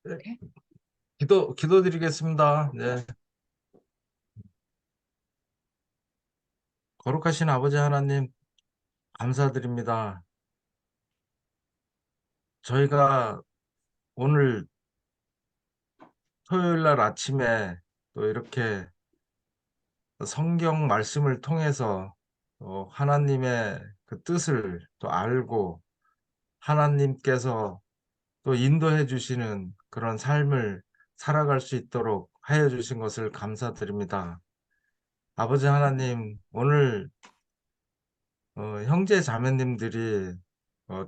네. 기도드리겠습니다. 네. 거룩하신 아버지 하나님, 감사드립니다. 저희가 오늘 토요일 날 아침에 또 이렇게 성경 말씀을 통해서 하나님의 그 뜻을 또 알고 하나님께서 또 인도해 주시는 그런 삶을 살아갈 수 있도록 하여 주신 것을 감사드립니다. 아버지 하나님, 오늘 형제 자매님들이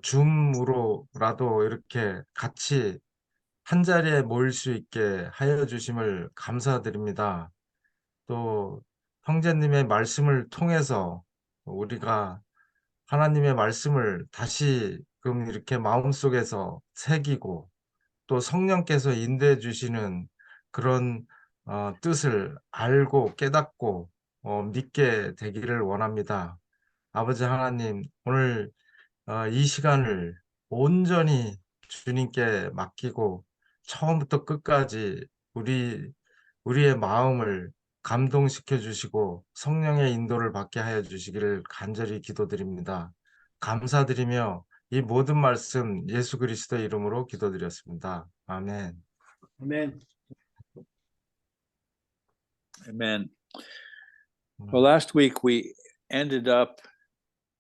줌으로라도 이렇게 같이 한 자리에 모일 수 있게 하여 주심을 감사드립니다. 또 형제님의 말씀을 통해서 우리가 하나님의 말씀을 다시금 이렇게 마음속에서 새기고 또 성령께서 인도해 주시는 그런 뜻을 알고 깨닫고 믿게 되기를 원합니다. 아버지 하나님, 오늘 이 시간을 온전히 주님께 맡기고 처음부터 끝까지 우리의 마음을 감동시켜 주시고 성령의 인도를 받게 하여 주시기를 간절히 기도드립니다. 감사드리며 이 모든 말씀 예수 그리스도의 이름으로 기도드렸습니다. 아멘. Amen. Amen. Well, last week we ended up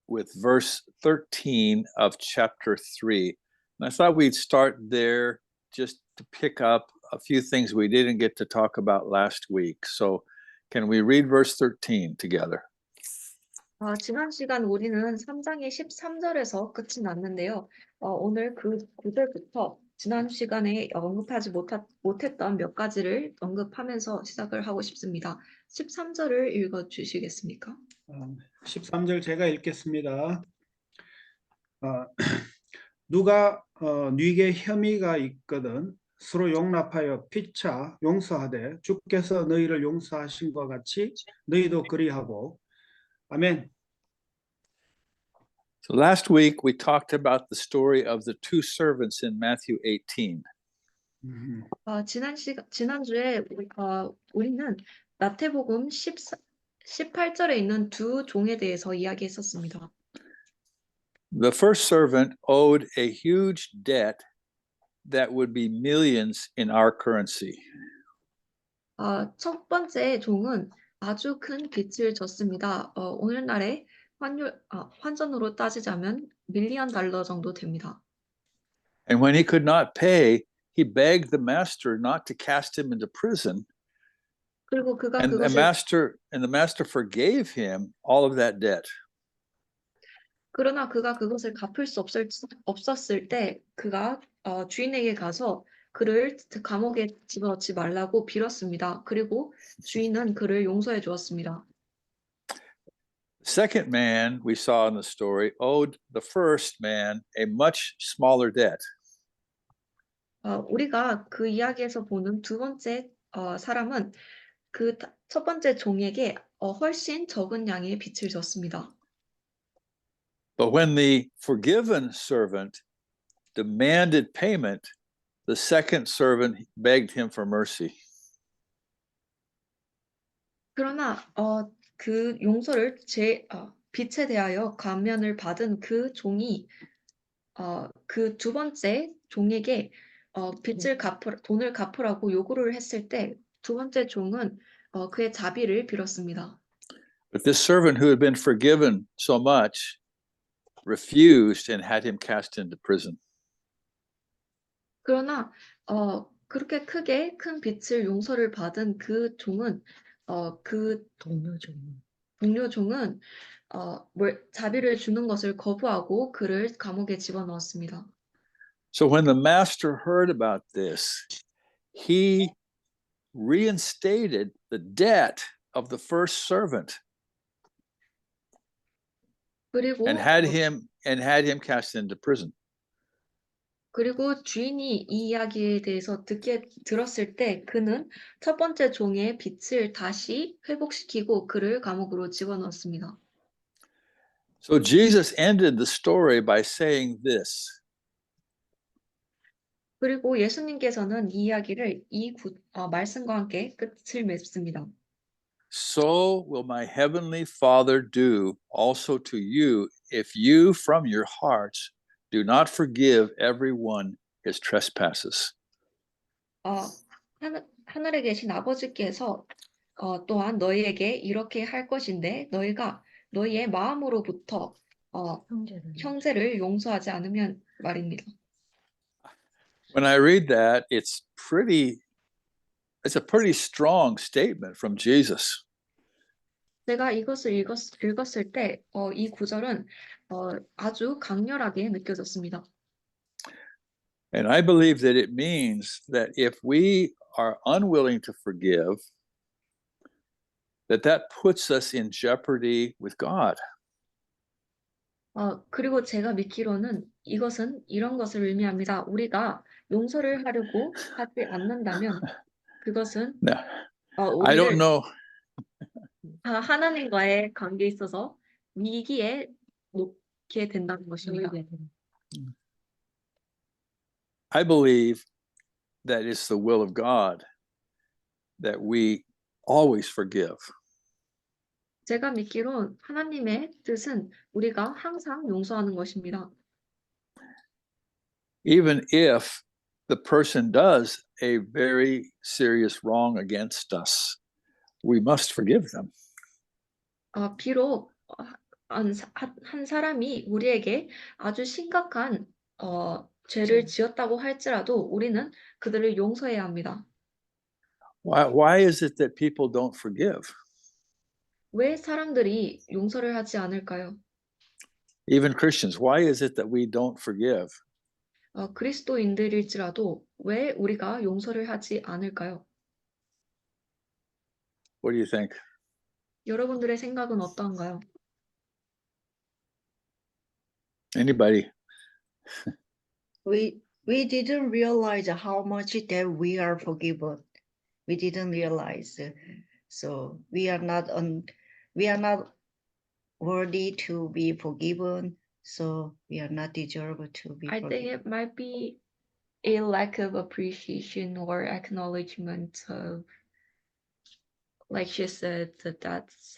with verse 13 of chapter 3. And I thought we'd start there just to pick up a few things we didn't get to talk about last week. So can we read verse 13 together? 지난 시간 우리는 3장의 13절에서 끝이 났는데요. 오늘 그 9절부터 지난 시간에 언급하지 못했던 몇 가지를 언급하면서 시작을 하고 싶습니다. 13절을 읽어 주시겠습니까? 13절 제가 읽겠습니다. 누가 네게 혐의가 있거든 서로 용납하여 피차 용서하되 주께서 너희를 용서하신 것 같이 너희도 그리하고. 아멘. So last week we talked about the story of the two servants in Matthew 18. 지난주에 우리는 마태복음 18절에 있는 두 종에 대해서 이야기했었습니다. The first servant owed a huge debt that would be millions in our currency. 첫 번째 종은 아주 큰 빚을 졌습니다. 오늘날의 환전으로 따지자면 밀리언 달러 정도 됩니다. And when he could not pay, he begged the master not to cast him into prison. 그리고 그가 And the master forgave him all of that debt. 그러나 그가 그것을 갚을 수 없었을 때 그가 주인에게 가서 그를 감옥에 집어넣지 말라고 빌었습니다. 그리고 주인은 그를 용서해 주었습니다. Second man we saw in the story owed the first man a much smaller debt. 우리가 그 이야기에서 보는 두 번째 사람은 그 첫 번째 종에게 훨씬 적은 양의 빚을 졌습니다. But when the forgiven servant demanded payment, the second servant begged him for mercy. 그러나 그 용서를 빚에 대하여 감면을 받은 그 종이 그 두 번째 종에게 돈을 갚으라고 요구를 했을 때 두 번째 종은 그의 자비를 빌었습니다. But this servant who had been forgiven so much refused and had him cast into prison. 그러나 그렇게 크게 큰 빚을 용서를 받은 그 종은 그 동료 종은 자비를 주는 것을 거부하고 그를 감옥에 집어넣었습니다. So when the master heard about this, he reinstated the debt of the first servant 그리고 and had him cast into prison. 그리고 주인이 이 이야기에 대해서 들었을 때 그는 첫 번째 종의 빚을 다시 회복시키고 그를 감옥으로 집어넣었습니다. So Jesus ended the story by saying this. 그리고 예수님께서는 이 이야기를 말씀과 함께 끝을 맺습니다. So will my heavenly Father do also to you if you from your hearts do not forgive everyone his trespasses. 하늘에 계신 아버지께서 또한 너희에게 이렇게 할 것인데 너희가 너희의 마음으로부터 형제를 용서하지 않으면 말입니다. When I read that, it's a pretty strong statement from Jesus. 제가 이것을 읽었을 때 이 구절은 아주 강렬하게 느껴졌습니다. And I believe that it means that if we are unwilling to forgive, that puts us in jeopardy with God. 그리고 제가 믿기로는 이것은 이런 것을 의미합니다. 우리가 용서를 하려고 하지 않는다면 그것은 No, I don't 우리를 know. 하나님과의 관계에 있어서 위기에 놓게 된다는 것입니다. I believe that it's the will of God that we always forgive. 제가 믿기론 하나님의 뜻은 우리가 항상 용서하는 것입니다. Even if the person does a very serious wrong against us, we must forgive them. 비록 한 사람이 우리에게 아주 심각한 죄를 지었다고 할지라도 우리는 그들을 용서해야 합니다. Why is it that people don't forgive? 왜 사람들이 용서를 하지 않을까요? Even Christians, why is it that we don't forgive? 그리스도인들일지라도 왜 우리가 용서를 하지 않을까요? What do you think? 여러분들의 생각은 어떤가요? Anybody? We didn't realize how much that we are forgiven. We didn't realize. So we are not worthy to be forgiven. So we are not deserved to be I think forgiven. it might be a lack of appreciation or acknowledgement of, like she said, that's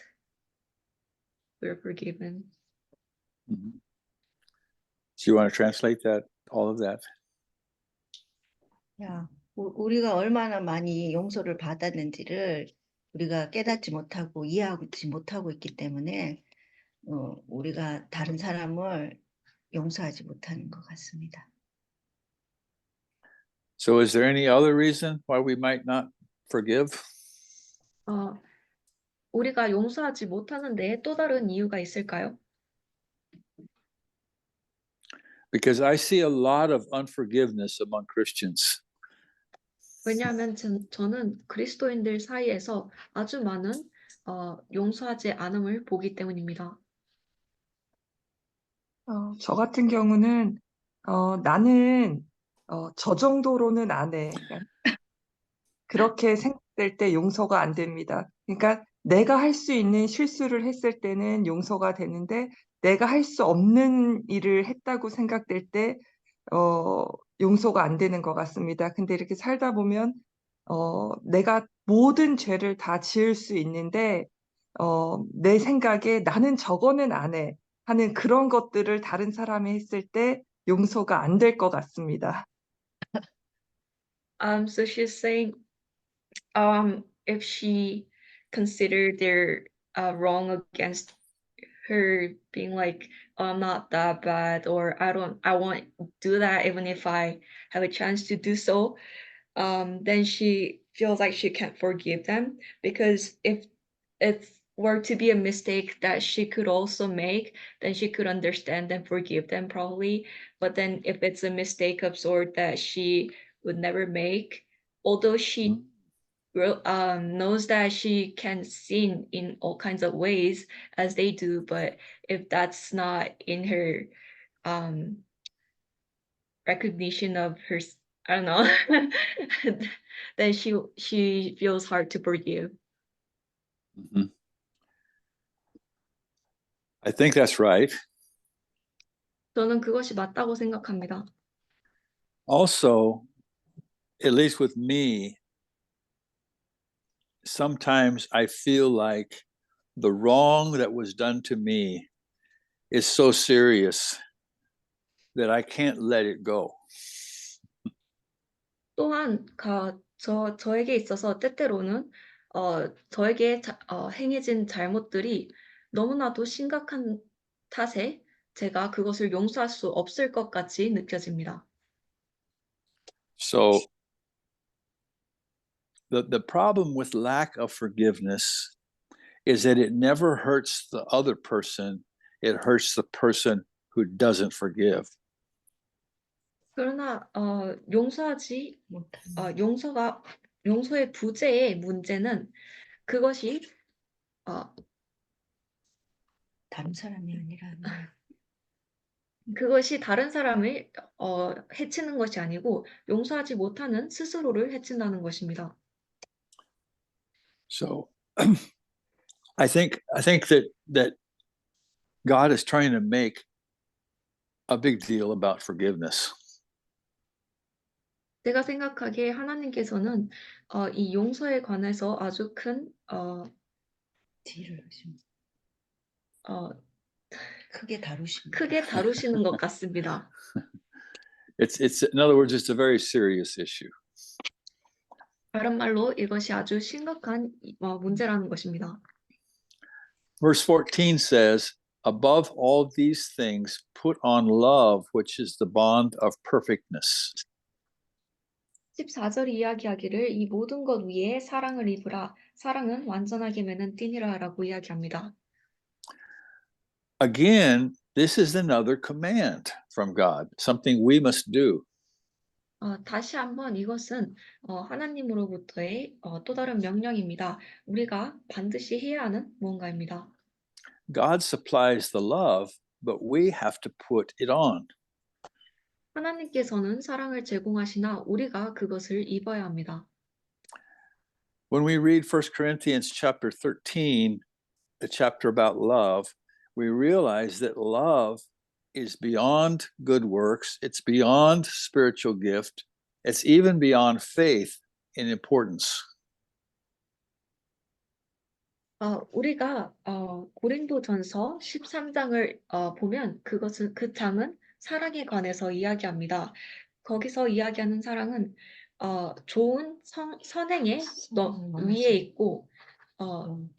we're forgiven. Mm-hmm. Do you want to translate that, all of that? 야, 우리가 얼마나 많이 용서를 받았는지를 우리가 깨닫지 못하고 이해하지 못하고 있기 때문에 우리가 다른 사람을 용서하지 못하는 것 같습니다. So is there any other reason why we might not forgive? 우리가 용서하지 못하는데 또 다른 이유가 있을까요? Because I see a lot of unforgiveness among Christians. 왜냐하면 저는 그리스도인들 사이에서 아주 많은 용서하지 않음을 보기 때문입니다. 저 같은 경우는 나는 저 정도로는 안 해. 그렇게 생각될 때 용서가 안 됩니다. 그러니까 내가 할 수 있는 실수를 했을 때는 용서가 되는데 내가 할 수 없는 일을 했다고 생각될 때 용서가 안 되는 것 같습니다. 근데 이렇게 살다 보면 내가 모든 죄를 다 지을 수 있는데 내 생각에 나는 저거는 안 해. 하는 그런 것들을 다른 사람이 했을 때 용서가 안 될 것 같습니다. So she's saying, if she considered their wrong against her, being like, oh, I'm not that bad, or I won't do that even if I have a chance to do so, then she feels like she can't forgive them, because if it were to be a mistake that she could also make, then she could understand and forgive them probably. But then if it's a mistake of sort that she would never make, although she knows that she can sin in all kinds of ways as they do, but if that's not in her recognition of her, I don't know, then she feels hard to forgive. Mm-hmm. I think that's right. 저는 그것이 맞다고 생각합니다. Also, at least with me, sometimes I feel like the wrong that was done to me is so serious that I can't let it go. 또한 저에게 있어서 때때로는 저에게 행해진 잘못들이 너무나도 심각한 탓에 제가 그것을 용서할 수 없을 것 같이 느껴집니다. So the problem with lack of forgiveness is that it never hurts the other person. It hurts the person who doesn't forgive. 그러나 용서의 부재의 문제는 그것이 다른 사람이 아니라 그것이 다른 사람을 해치는 것이 아니고 용서하지 못하는 스스로를 해친다는 것입니다. So I think that God is trying to make a big deal about forgiveness. 제가 생각하기에 하나님께서는 이 용서에 관해서 아주 큰 딜을 하시면 어, 크게 다루시는 것 같습니다. It's in other words, it's a very serious issue. 다른 말로 이것이 아주 심각한 문제라는 것입니다. Verse 14 says, above all these things, put on love, which is the bond of perfectness. 14절이 이야기하기를 이 모든 것 위에 사랑을 입으라. 사랑은 완전하게 매는 띠니라라고 이야기합니다. Again, this is another command from God, something we must do. 다시 한번 이것은 하나님으로부터의 또 다른 명령입니다. 우리가 반드시 해야 하는 무언가입니다. God supplies the love, but we have to put it on. 하나님께서는 사랑을 제공하시나 우리가 그것을 입어야 합니다. When we read 1 Corinthians chapter 13, a chapter about love, we realize that love is beyond good works. It's beyond spiritual gift. It's even beyond faith in importance. 우리가 고린도전서 13장을 보면 그 장은 사랑에 관해서 이야기합니다. 거기서 이야기하는 사랑은 좋은 선행의 위에 있고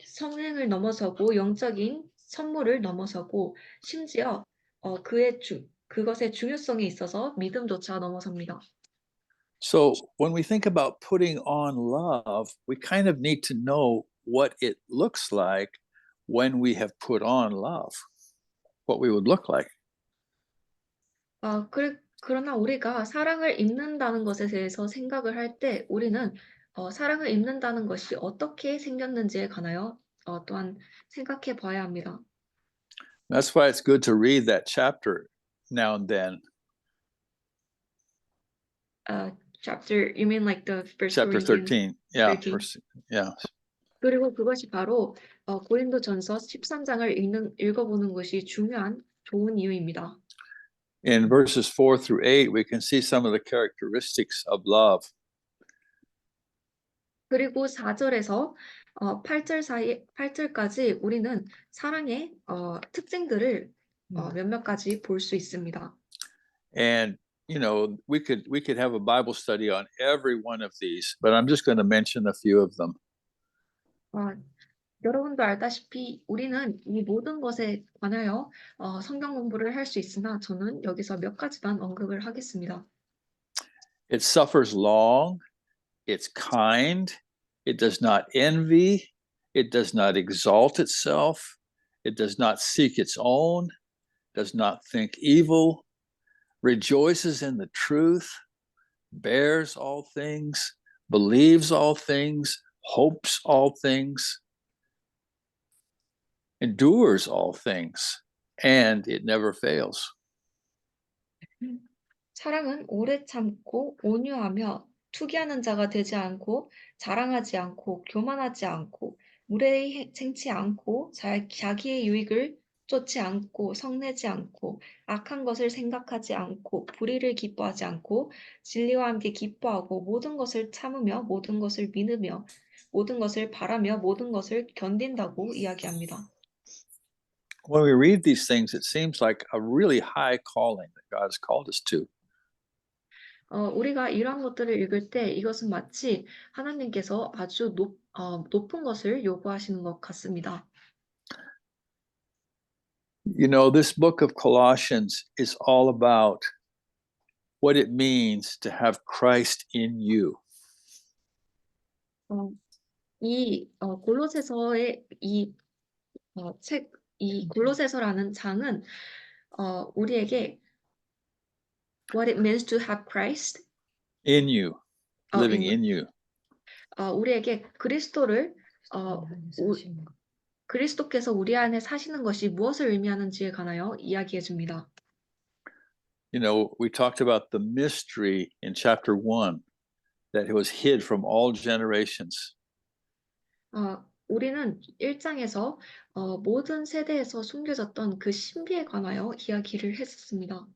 성행을 넘어서고 영적인 선물을 넘어서고 심지어 그것의 중요성에 있어서 믿음조차 넘어섭니다. So when we think about putting on love, we kind of need to know what it looks like when we have put on love, what we would look like. 그러나 우리가 사랑을 입는다는 것에 대해서 생각을 할 때 우리는 사랑을 입는다는 것이 어떻게 생겼는지에 관하여 또한 생각해 봐야 합니다. That's why it's good to read that chapter now and then. Chapter, you mean like the First Chapter Corinthians 13. Yeah. 13. Yeah. 그리고 그것이 바로 고린도전서 13장을 읽어보는 것이 좋은 이유입니다. In verses 4 through 8, we can see some of the characteristics of love. 그리고 4절에서 8절까지 우리는 사랑의 특징들을 몇몇 가지 볼 수 있습니다. And you know, we could have a Bible study on every one of these, but I'm just going to mention a few of them. 여러분도 알다시피 우리는 이 모든 것에 관하여 성경 공부를 할 수 있으나 저는 여기서 몇 가지만 언급을 하겠습니다. It suffers long, it's kind, it does not envy, it does not exalt itself, it does not seek its own, does not think evil, rejoices in the truth, bears all things, believes all things, hopes all things, endures all things, and it never fails. 사랑은 오래 참고 온유하며 투기하는 자가 되지 않고 자랑하지 않고 교만하지 않고 무례히 행치 않고 자기의 유익을 쫓지 않고 성내지 않고 악한 것을 생각하지 않고 불의를 기뻐하지 않고 진리와 함께 기뻐하고 모든 것을 참으며 모든 것을 믿으며 모든 것을 바라며 모든 것을 견딘다고 이야기합니다. When we read these things, it seems like a really high calling that God has called us to. 우리가 이러한 것들을 읽을 때 이것은 마치 하나님께서 아주 높은 것을 요구하시는 것 같습니다. You know, this book of Colossians is all about what it means to have Christ in you. 이 골로새서의 이 골로새서라는 장은 우리에게 what it means to have Christ, In you, living in in you. 우리에게 그리스도를 그리스도께서 우리 안에 사시는 것이 무엇을 의미하는지에 관하여 이야기해 줍니다. You know, we talked about the mystery in chapter 1 that it was hid from all generations. 우리는 1장에서 모든 세대에서 숨겨졌던 그 신비에 관하여 이야기를 했었습니다.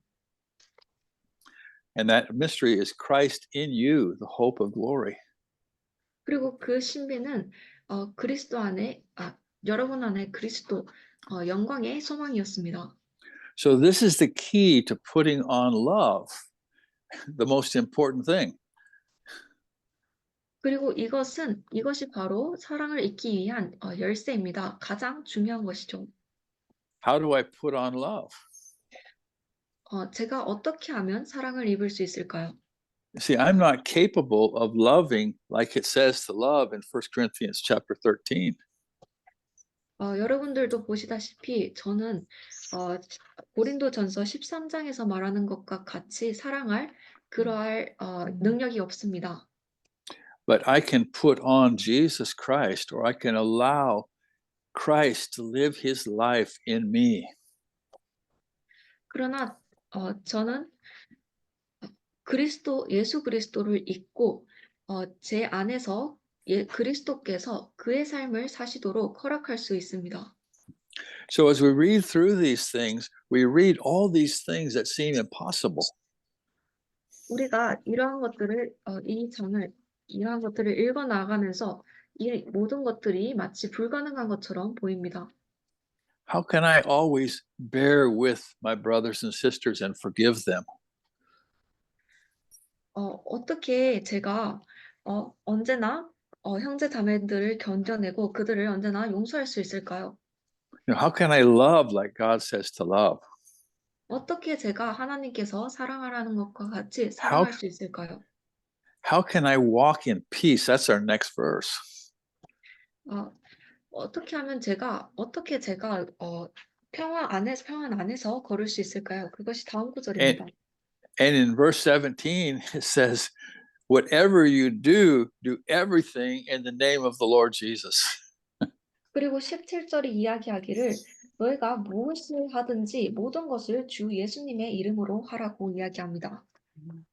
And that mystery is Christ in you, the hope of glory. 그리고 그 신비는 그리스도 안에 여러분 안에 그리스도 영광의 소망이었습니다. So this is the key to putting on love, the most important thing. 그리고 이것이 바로 사랑을 잊기 위한 열쇠입니다. 가장 중요한 것이죠. How do I put on love? 제가 어떻게 하면 사랑을 입을 수 있을까요? See, I'm not capable of loving like it says to love in 1 Corinthians chapter 13. 여러분들도 보시다시피 저는 고린도전서 13장에서 말하는 것과 같이 사랑할 그러할 능력이 없습니다. But I can put on Jesus Christ, or I can allow Christ to live his life in me. 그러나 저는 예수 그리스도를 잊고 제 안에서 그리스도께서 그의 삶을 사시도록 허락할 수 있습니다. So as we read through these things, we read all these things that seem impossible. 우리가 이러한 것들을 이러한 것들을 읽어 나가면서 이 모든 것들이 마치 불가능한 것처럼 보입니다. How can I always bear with my brothers and sisters and forgive them? 어떻게 제가 언제나 형제 자매들을 견뎌내고 그들을 언제나 용서할 수 있을까요? You know, how can I love like God says to love? 어떻게 제가 하나님께서 사랑하라는 것과 같이 사랑할 수 있을까요? How can I walk in peace? That's our next verse. 어떻게 제가 평안 안에서 걸을 수 있을까요? 그것이 다음 구절입니다. And in verse 17, it says, whatever you do, do everything in the name of the Lord Jesus. 그리고 17절이 이야기하기를 너희가 무엇을 하든지 모든 것을 주 예수님의 이름으로 하라고 이야기합니다.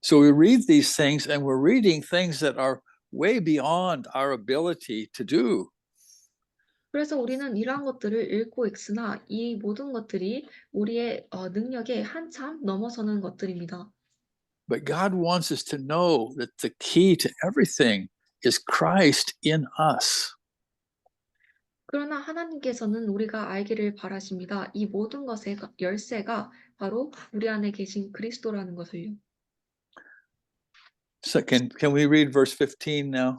So we read these things and we're reading things that are way beyond our ability to do. 그래서 우리는 이러한 것들을 읽고 있으나 이 모든 것들이 우리의 능력에 한참 넘어서는 것들입니다. But God wants us to know that the key to everything is Christ in us. 그러나 하나님께서는 우리가 알기를 바라십니다. 이 모든 것의 열쇠가 바로 우리 안에 계신 그리스도라는 것을요. So can we read verse 15 now?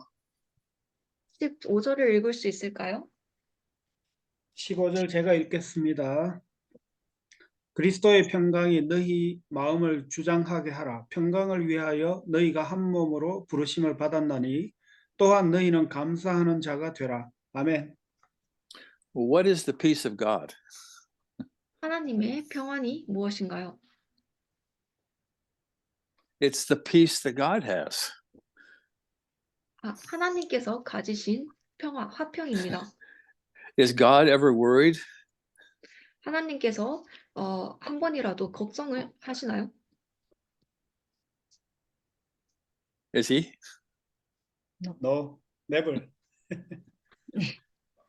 15절을 읽을 수 있을까요? 15절 제가 읽겠습니다. 그리스도의 평강이 너희 마음을 주장하게 하라. 평강을 위하여 너희가 한 몸으로 부르심을 받았나니 또한 너희는 감사하는 자가 되라. 아멘. Well, what is the peace of God? 하나님의 평안이 무엇인가요? It's the peace that God has. 하나님께서 가지신 화평입니다. Is God ever worried? 하나님께서 한 번이라도 걱정을 하시나요? Is he? No, never.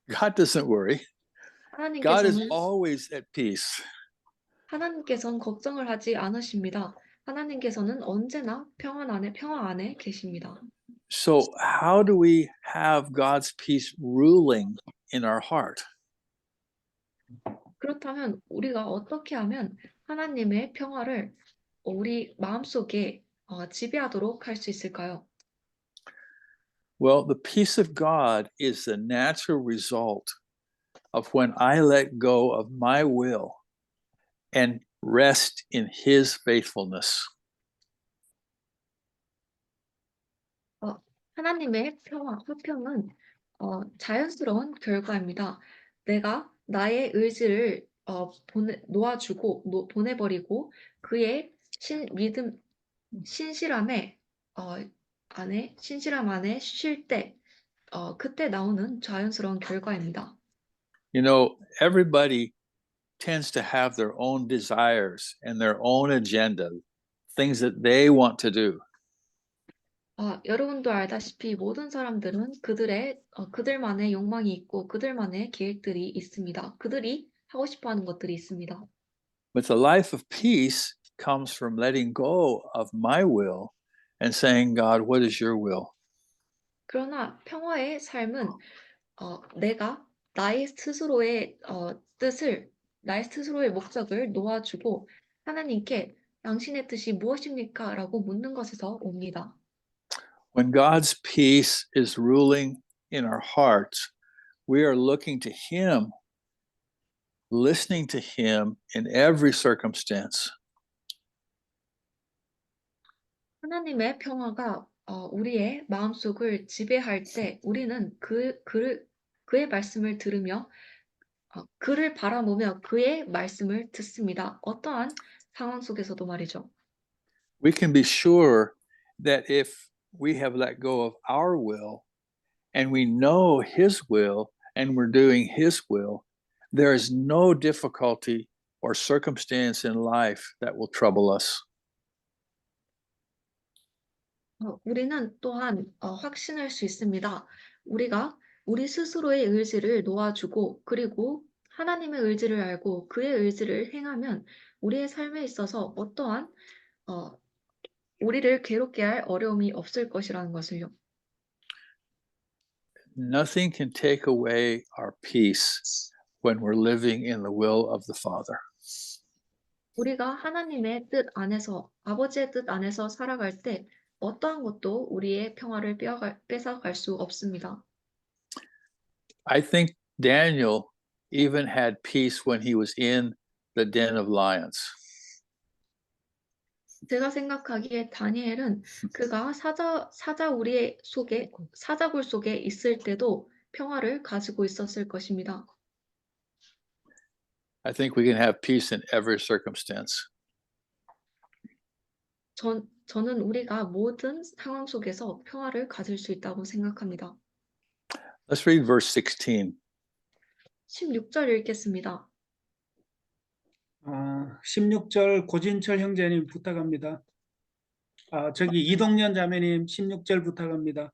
God doesn't worry. God is 하나님께서는 always at peace. 하나님께서는 걱정을 하지 않으십니다. 하나님께서는 언제나 평화 안에 계십니다. So how do we have God's peace ruling in our heart? 그렇다면 우리가 어떻게 하면 하나님의 평화를 우리 마음속에 지배하도록 할 수 있을까요? Well, the peace of God is the natural result of when I let go of my will and rest in His faithfulness. 하나님의 화평은 자연스러운 결과입니다. 내가 나의 의지를 보내버리고 그의 신실함 안에 쉴 때, 그때 나오는 자연스러운 결과입니다. You know, everybody tends to have their own desires and their own agenda, things that they want to do. 여러분도 알다시피 모든 사람들은 그들만의 욕망이 있고 그들만의 계획들이 있습니다. 그들이 하고 싶어 하는 것들이 있습니다. But the life of peace comes from letting go of my will and saying, God, what is your will? 그러나 평화의 삶은 내가 나의 스스로의 나의 스스로의 목적을 놓아주고 하나님께 당신의 뜻이 무엇입니까? 라고 묻는 것에서 옵니다. When God's peace is ruling in our hearts, we are looking to Him, listening to Him in every circumstance. 하나님의 평화가 우리의 마음속을 지배할 때 우리는 그의 말씀을 들으며 그를 바라보며 그의 말씀을 듣습니다. 어떠한 상황 속에서도 말이죠. We can be sure that if we have let go of our will and we know His will and we're doing His will, there is no difficulty or circumstance in life that will trouble us. 우리는 또한 확신할 수 있습니다. 우리가 우리 스스로의 의지를 놓아주고 그리고 하나님의 의지를 알고 그의 의지를 행하면 우리의 삶에 있어서 어떠한 우리를 괴롭게 할 어려움이 없을 것이라는 것을요. Nothing can take away our peace when we're living in the will of the Father. 우리가 하나님의 뜻 안에서 아버지의 뜻 안에서 살아갈 때 어떠한 것도 우리의 평화를 뺏어갈 수 없습니다. I think Daniel even had peace when he was in the den of lions. 제가 생각하기에 다니엘은 그가 사자굴 속에 있을 때도 평화를 가지고 있었을 것입니다. I think we can have peace in every circumstance. 저는 우리가 모든 상황 속에서 평화를 가질 수 있다고 생각합니다. Let's read verse 16. 16절 읽겠습니다. 16절 고진철 형제님 부탁합니다. 저기 이동년 자매님 16절 부탁합니다.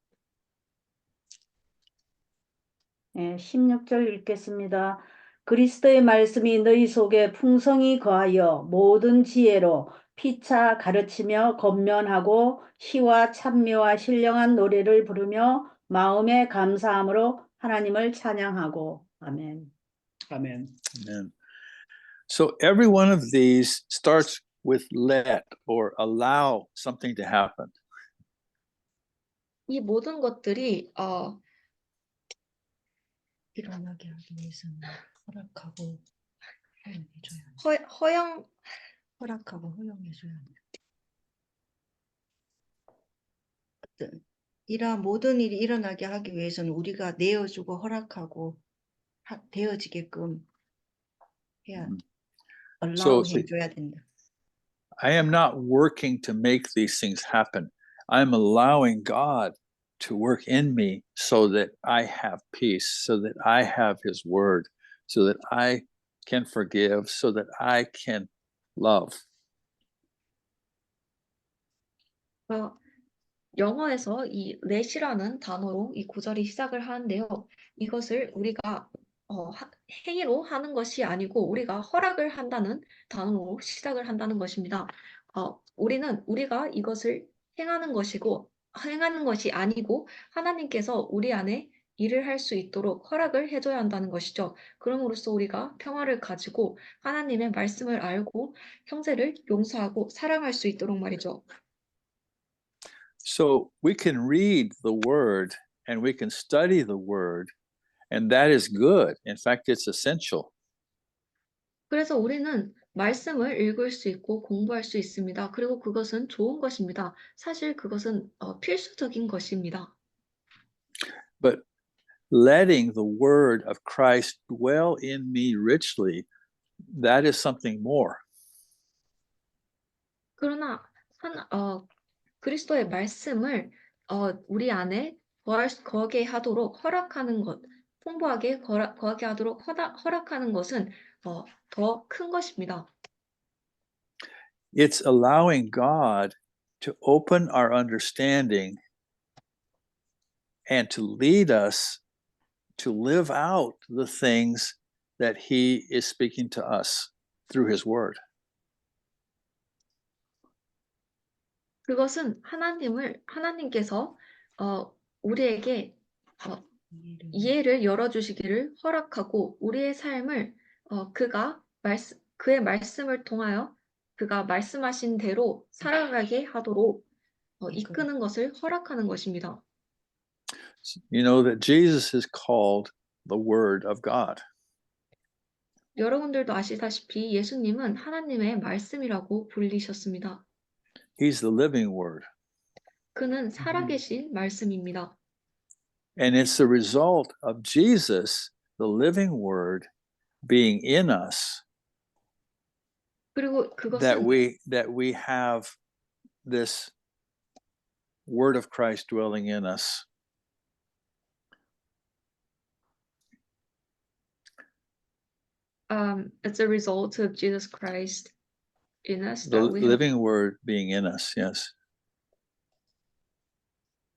네, 16절 읽겠습니다. 그리스도의 말씀이 너희 속에 풍성히 거하여 모든 지혜로 피차 가르치며 권면하고 시와 찬미와 신령한 노래를 부르며 마음의 감사함으로 하나님을 찬양하고. 아멘. 아멘. Amen. So every one of these starts with let or allow something to happen. 이 모든 것들이 일어나게 하기 위해서는 허락하고 허용해줘야 합니다. 모든 일이 일어나게 하기 위해서는 우리가 내어주고 허락하고 되어지게끔 해야 So 해줘야 된다. I am not working to make these things happen. I'm allowing God to work in me so that I have peace, so that I have His word, so that I can forgive, so that I can love. 영어에서 이 let이라는 단어로 이 구절이 시작을 하는데요. 이것을 우리가 행위로 하는 것이 아니고 우리가 허락을 한다는 단어로 시작을 한다는 것입니다. 우리는 우리가 이것을 행하는 것이 아니고 하나님께서 우리 안에 일을 할 수 있도록 허락을 해줘야 한다는 것이죠. 그럼으로써 우리가 평화를 가지고 하나님의 말씀을 알고 형제를 용서하고 사랑할 수 있도록 말이죠. So we can read the word and we can study the word, and that is good. In fact, it's essential. 그래서 우리는 말씀을 읽을 수 있고 공부할 수 있습니다. 그리고 그것은 좋은 것입니다. 사실 그것은 필수적인 것입니다. But letting the word of Christ dwell in me richly, that is something more. 그러나 그리스도의 말씀을 우리 안에 거하게 하도록 허락하는 것, 풍부하게 거하게 하도록 허락하는 것은 더 큰 것입니다. It's allowing God to open our understanding and to lead us to live out the things that He is speaking to us through His Word. 그것은 하나님께서 우리에게 이해를 열어주시기를 허락하고 우리의 삶을 그의 말씀을 통하여 그가 말씀하신 대로 살아가게 하도록 이끄는 것을 허락하는 것입니다. You know that Jesus is called the Word of God. 여러분들도 아시다시피 예수님은 하나님의 말씀이라고 불리셨습니다. He's the living Word. 그는 살아계신 말씀입니다. And it's the result of Jesus, the living Word, being in us 그리고 that 그것은 we have this Word of Christ dwelling in us. it's a result of Jesus Christ in us The that we have living Word being in us, yes.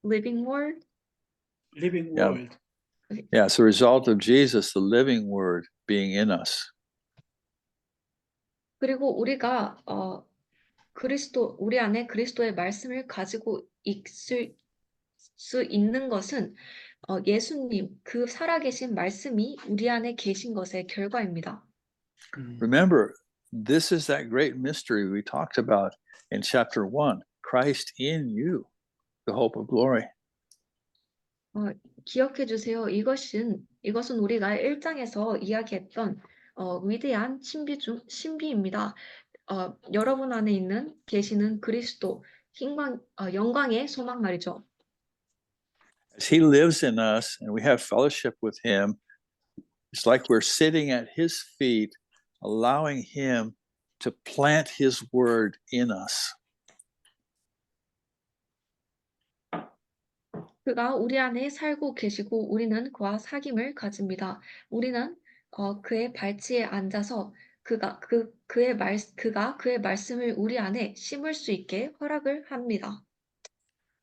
living word. Living Yeah. Word. Yeah, it's a result of Jesus, the living Word, being in us. 그리고 우리가 우리 안에 그리스도의 말씀을 가지고 있을 수 있는 것은 예수님, 그 살아계신 말씀이 우리 안에 계신 것의 결과입니다. Remember, this is that great mystery we talked about in chapter 1, Christ in you, the hope of glory. 기억해 주세요. 이것은 우리가 1장에서 이야기했던 위대한 신비입니다. 여러분 안에 계시는 그리스도, 영광의 소망 말이죠. As He lives in us and we have fellowship with Him, it's like we're sitting at His feet, allowing Him to plant His word in us. 그가 우리 안에 살고 계시고 우리는 그와 사귐을 가집니다. 우리는 그의 발치에 앉아서 그가 그의 말씀을 우리 안에 심을 수 있게 허락을 합니다.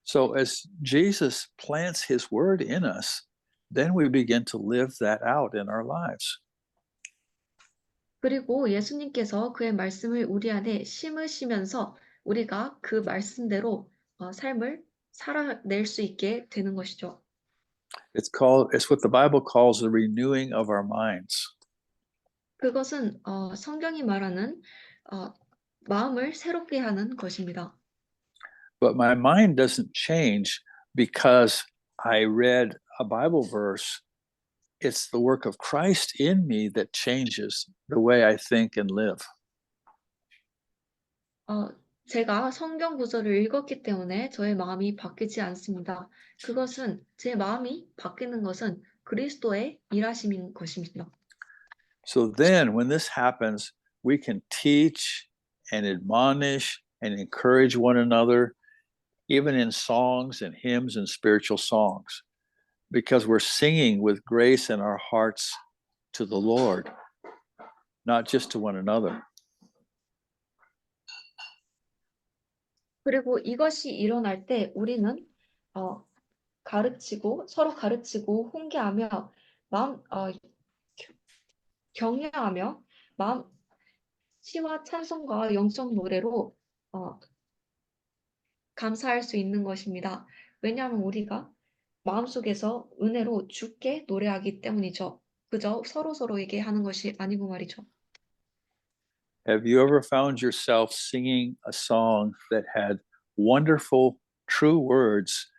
So as Jesus plants His word in us, then we begin to live that out in our lives. 그리고 예수님께서 그의 말씀을 우리 안에 심으시면서 우리가 그 말씀대로 삶을 살아낼 수 있게 되는 것이죠. It's what the Bible calls the renewing of our minds. 그것은 성경이 말하는 마음을 새롭게 하는 것입니다. But my mind doesn't change because I read a Bible verse. It's the work of Christ in me that changes the way I think and live. 제가 성경 구절을 읽었기 때문에 저의 마음이 바뀌지 않습니다. 제 마음이 바뀌는 것은 그리스도의 일하심인 것입니다. So then, when this happens, we can teach and admonish and encourage one another, even in songs and hymns and spiritual songs, because we're singing with grace in our hearts to the Lord, not just to one another. 그리고 이것이 일어날 때 우리는 서로 가르치고 훈계하며 경외하며 마음 시와 찬송과 영적 노래로 감사할 수 있는 것입니다. 왜냐하면 우리가 마음속에서 은혜로 주께 노래하기 때문이죠. 그저 서로서로에게 하는 것이 아니고 말이죠. Have you ever found yourself singing a song that had wonderful, true words,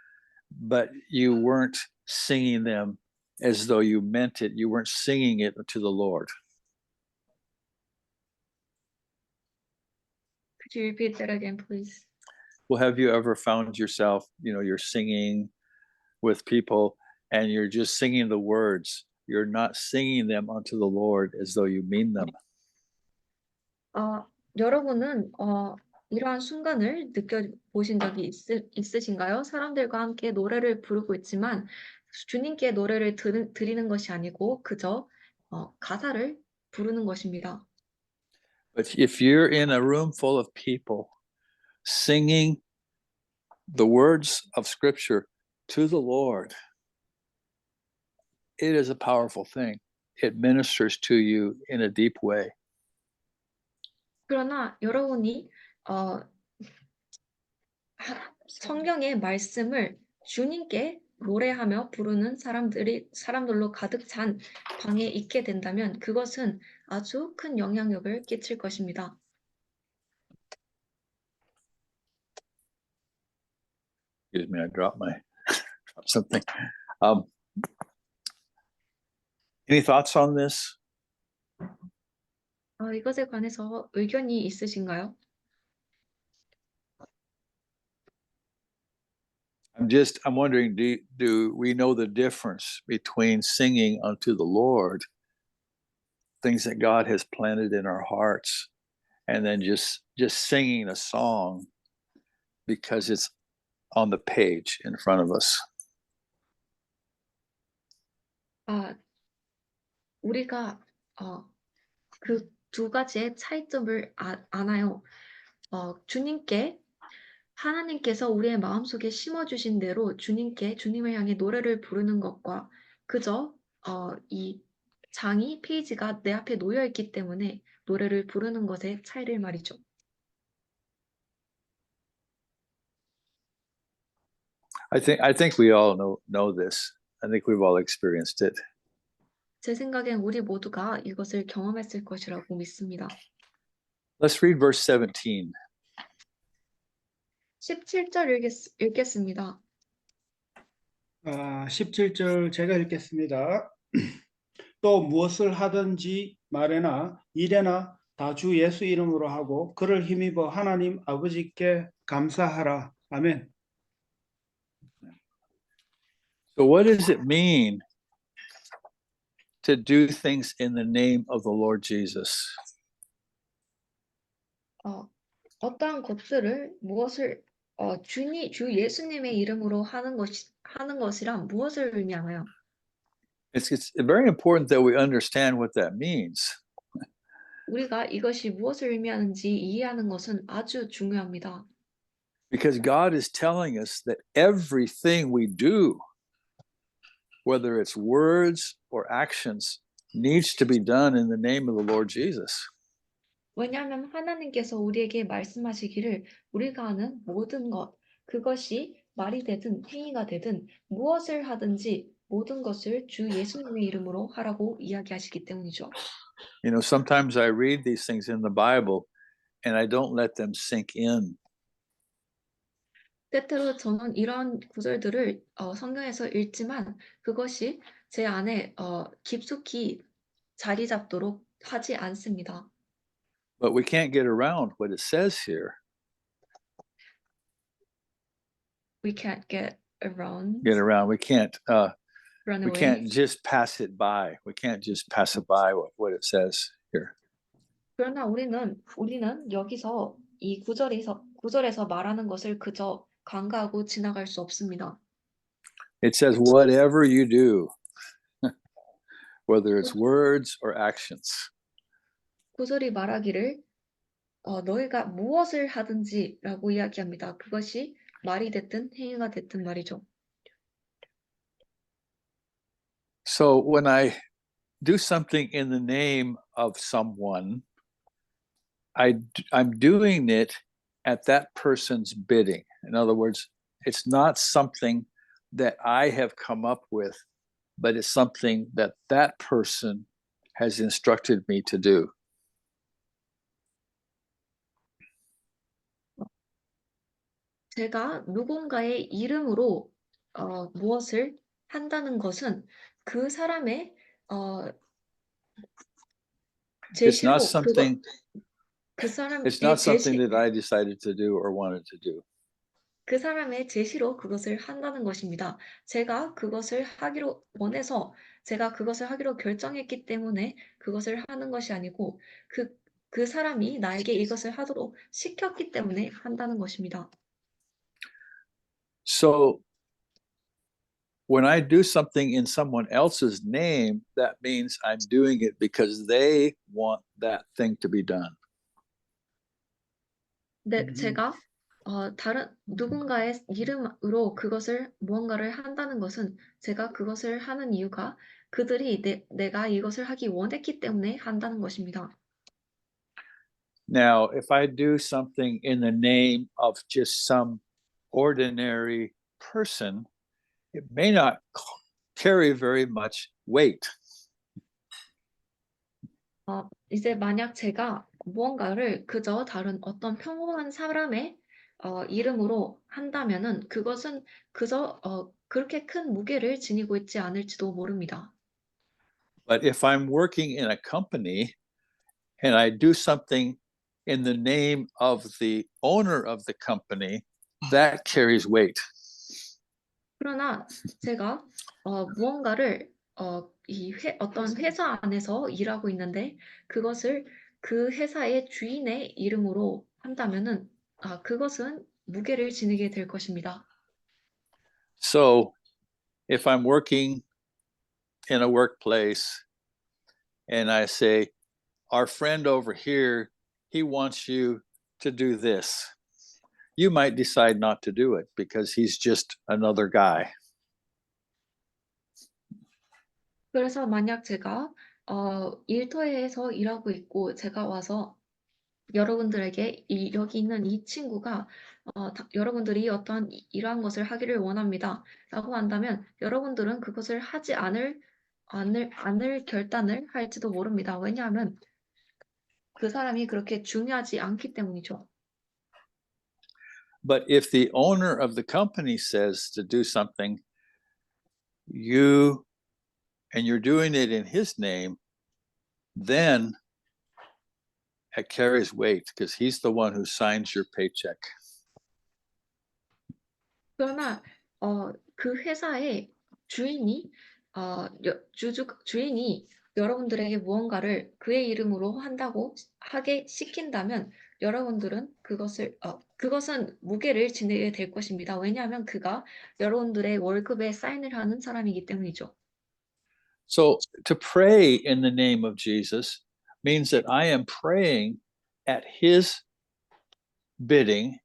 but you weren't singing them as though you meant it? You weren't singing it to the Lord. Could you repeat that again, please? Well, have you ever found yourself, you're singing with people and you're just singing the words? You're not singing them unto the Lord as though you mean them. 여러분은 이러한 순간을 느껴보신 적이 있으신가요? 사람들과 함께 노래를 부르고 있지만 주님께 노래를 드리는 것이 아니고 그저 가사를 부르는 것입니다. But if you're in a room full of people singing the words of Scripture to the Lord, it is a powerful thing. It ministers to you in a deep way. 그러나 여러분이 성경의 말씀을 주님께 노래하며 부르는 사람들로 가득 찬 방에 있게 된다면 그것은 아주 큰 영향력을 끼칠 것입니다. Excuse me, I dropped something. Any thoughts on this? 이것에 관해서 의견이 있으신가요? I'm wondering, do we know the difference between singing unto the Lord, things that God has planted in our hearts, and then just singing a song because it's on the page in front of us? 우리가 그 두 가지의 차이점을 아나요? 하나님께서 우리의 마음속에 심어주신 대로 주님을 향해 노래를 부르는 것과 그저 이 장이 페이지가 내 앞에 놓여 있기 때문에 노래를 부르는 것의 차이를 말이죠. I think we all know this. I think we've all experienced it. 제 생각엔 우리 모두가 이것을 경험했을 것이라고 믿습니다. Let's read verse 17. 17절 읽겠습니다. 17절 제가 읽겠습니다. 또 무엇을 하든지 말에나 일에나 다 주 예수 이름으로 하고 그를 힘입어 하나님 아버지께 감사하라. 아멘. So what does it mean to do things in the name of the Lord Jesus? 어떠한 것들을 주 예수님의 이름으로 하는 것이란 무엇을 의미하나요? It's very important that we understand what that means. 우리가 이것이 무엇을 의미하는지 이해하는 것은 아주 중요합니다. Because God is telling us that everything we do, whether it's words or actions, needs to be done in the name of the Lord Jesus. 왜냐하면 하나님께서 우리에게 말씀하시기를 우리가 하는 모든 것, 그것이 말이 되든 행위가 되든 무엇을 하든지 모든 것을 주 예수님의 이름으로 하라고 이야기하시기 때문이죠. Sometimes I read these things in the Bible and I don't let them sink in. 때때로 저는 이런 구절들을 성경에서 읽지만 그것이 제 안에 깊숙이 자리 잡도록 하지 않습니다. But we can't get around what it says here. We can't get around. We can't. Run We away. can't just pass it by. We can't just pass it by what it says here. 그러나 우리는 여기서 이 구절에서 말하는 것을 그저 간과하고 지나갈 수 없습니다. It says, whatever you do, whether it's words or actions. 구절이 말하기를 너희가 무엇을 하든지라고 이야기합니다. 그것이 말이 됐든 행위가 됐든 말이죠. So when I do something in the name of someone, I'm doing it at that person's bidding. In other words, it's not something that I have come up with, but it's something that that person has instructed me to do. 제가 누군가의 이름으로 무엇을 한다는 것은 그 사람의 It's not 제시로 something. 그 사람의 It's not something 제시 that I decided to do or wanted to do. 그 사람의 제시로 그것을 한다는 것입니다. 제가 그것을 하기로 원해서 제가 그것을 하기로 결정했기 때문에 그것을 하는 것이 아니고 그 사람이 나에게 이것을 하도록 시켰기 때문에 한다는 것입니다. So when I do something in someone else's name, that means I'm doing it because they want that thing to be done. 네, 제가 다른 누군가의 이름으로 그것을 무언가를 한다는 것은 제가 그것을 하는 이유가 그들이 내가 이것을 하기 원했기 때문에 한다는 것입니다. Now, if I do something in the name of just some ordinary person, it may not carry very much weight. 이제 만약 제가 무언가를 그저 다른 어떤 평범한 사람의 이름으로 한다면은 그것은 그저 그렇게 큰 무게를 지니고 있지 않을지도 모릅니다. But if I'm working in a company and I do something in the name of the owner of the company, that carries weight. 그러나 제가 무언가를 어떤 회사 안에서 일하고 있는데 그것을 그 회사의 주인의 이름으로 한다면은 그것은 무게를 지니게 될 것입니다. So if I'm working in a workplace and I say, our friend over here, he wants you to do this. You might decide not to do it because he's just another guy. 그래서 만약 제가 일터에서 일하고 있고 제가 와서 여러분들에게 여기 있는 이 친구가 여러분들이 어떠한 이러한 것을 하기를 원합니다. 라고 한다면 여러분들은 그것을 하지 않을 결단을 할지도 모릅니다. 왜냐하면 그 사람이 그렇게 중요하지 않기 때문이죠. But if the owner of the company says to do something, and you're doing it in his name, then it carries weight because he's the one who signs your paycheck. 그러나 그 회사의 주인이 주인이 여러분들에게 무언가를 그의 이름으로 하게 시킨다면 여러분들은 그것은 무게를 지니게 될 것입니다. 왜냐하면 그가 여러분들의 월급에 사인을 하는 사람이기 때문이죠. So to pray in the name of Jesus means that I am praying at his bidding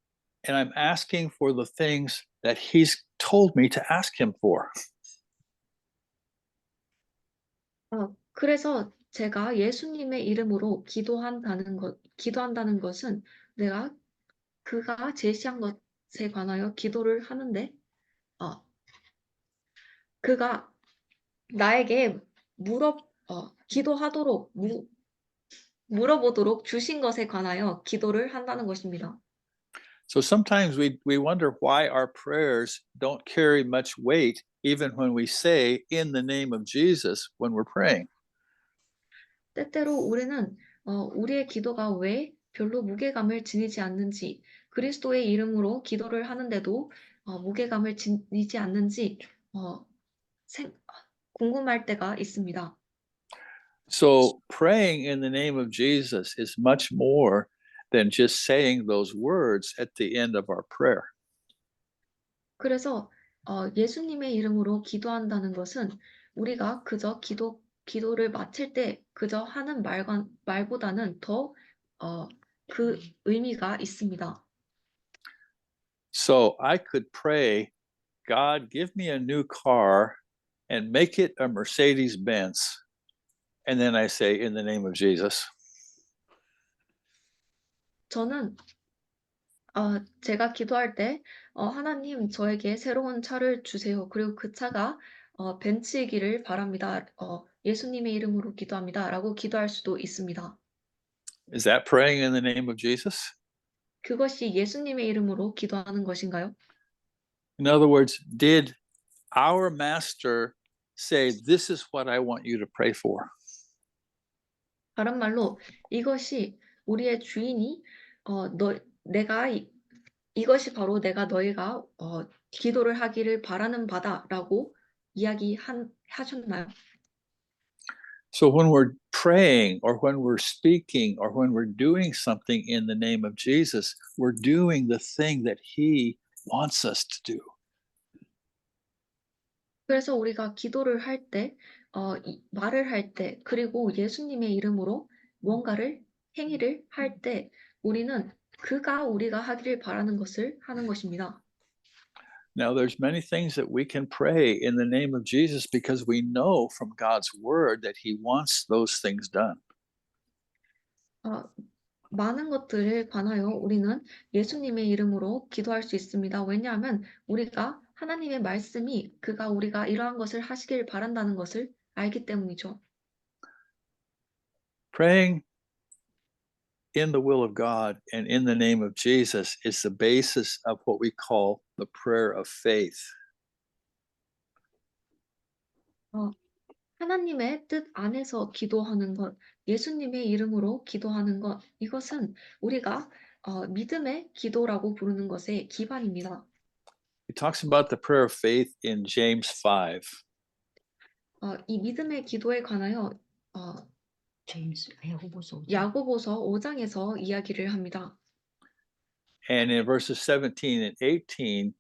and I'm asking for the things that he's told me to ask him for. 그래서 제가 예수님의 이름으로 기도한다는 것은 그가 제시한 것에 관하여 기도를 하는데 그가 나에게 기도하도록 물어보도록 주신 것에 관하여 기도를 한다는 것입니다. So sometimes we wonder why our prayers don't carry much weight even when we say in the name of Jesus when we're praying. 때때로 우리는 우리의 기도가 왜 별로 무게감을 지니지 않는지 그리스도의 이름으로 기도를 하는데도 무게감을 지니지 않는지 궁금할 때가 있습니다. So praying in the name of Jesus is much more than just saying those words at the end of our prayer. 그래서 예수님의 이름으로 기도한다는 것은 우리가 그저 기도를 마칠 때 그저 하는 말보다는 더 그 의미가 있습니다. So I could pray, God, give me a new car and make it a Mercedes-Benz. and then I say, in the name of Jesus. 저는 제가 기도할 때 하나님 저에게 새로운 차를 주세요. 그리고 그 차가 벤츠이기를 바랍니다. 예수님의 이름으로 기도합니다라고 기도할 수도 있습니다. Is that praying in the name of Jesus? 그것이 예수님의 이름으로 기도하는 것인가요? In other words, did our master say, this is what I want you to pray for? 다른 말로 이것이 우리의 주인이 이것이 바로 내가 너희가 기도를 하기를 바라는 바다라고 하셨나요? So when we're praying or when we're speaking or when we're doing something in the name of Jesus, we're doing the thing that he wants us to do. 그래서 우리가 기도를 할 때, 말을 할 때, 그리고 예수님의 이름으로 무언가를 행위를 할 때 우리는 그가 우리가 하기를 바라는 것을 하는 것입니다. Now, there's many things that we can pray in the name of Jesus because we know from God's word that he wants those things done. 많은 것들을 관하여 우리는 예수님의 이름으로 기도할 수 있습니다. 왜냐하면 우리가 하나님의 말씀이 우리가 이러한 것을 하시길 바란다는 것을 알기 때문이죠. Praying in the will of God and in the name of Jesus is the basis of what we call the prayer of faith. 하나님의 뜻 안에서 기도하는 것, 예수님의 이름으로 기도하는 것, 이것은 우리가 믿음의 기도라고 부르는 것의 기반입니다. He talks about the prayer of faith in James 5. 이 믿음의 기도에 관하여 야고보서 5장에서 이야기를 합니다. And in verses 17 and 18,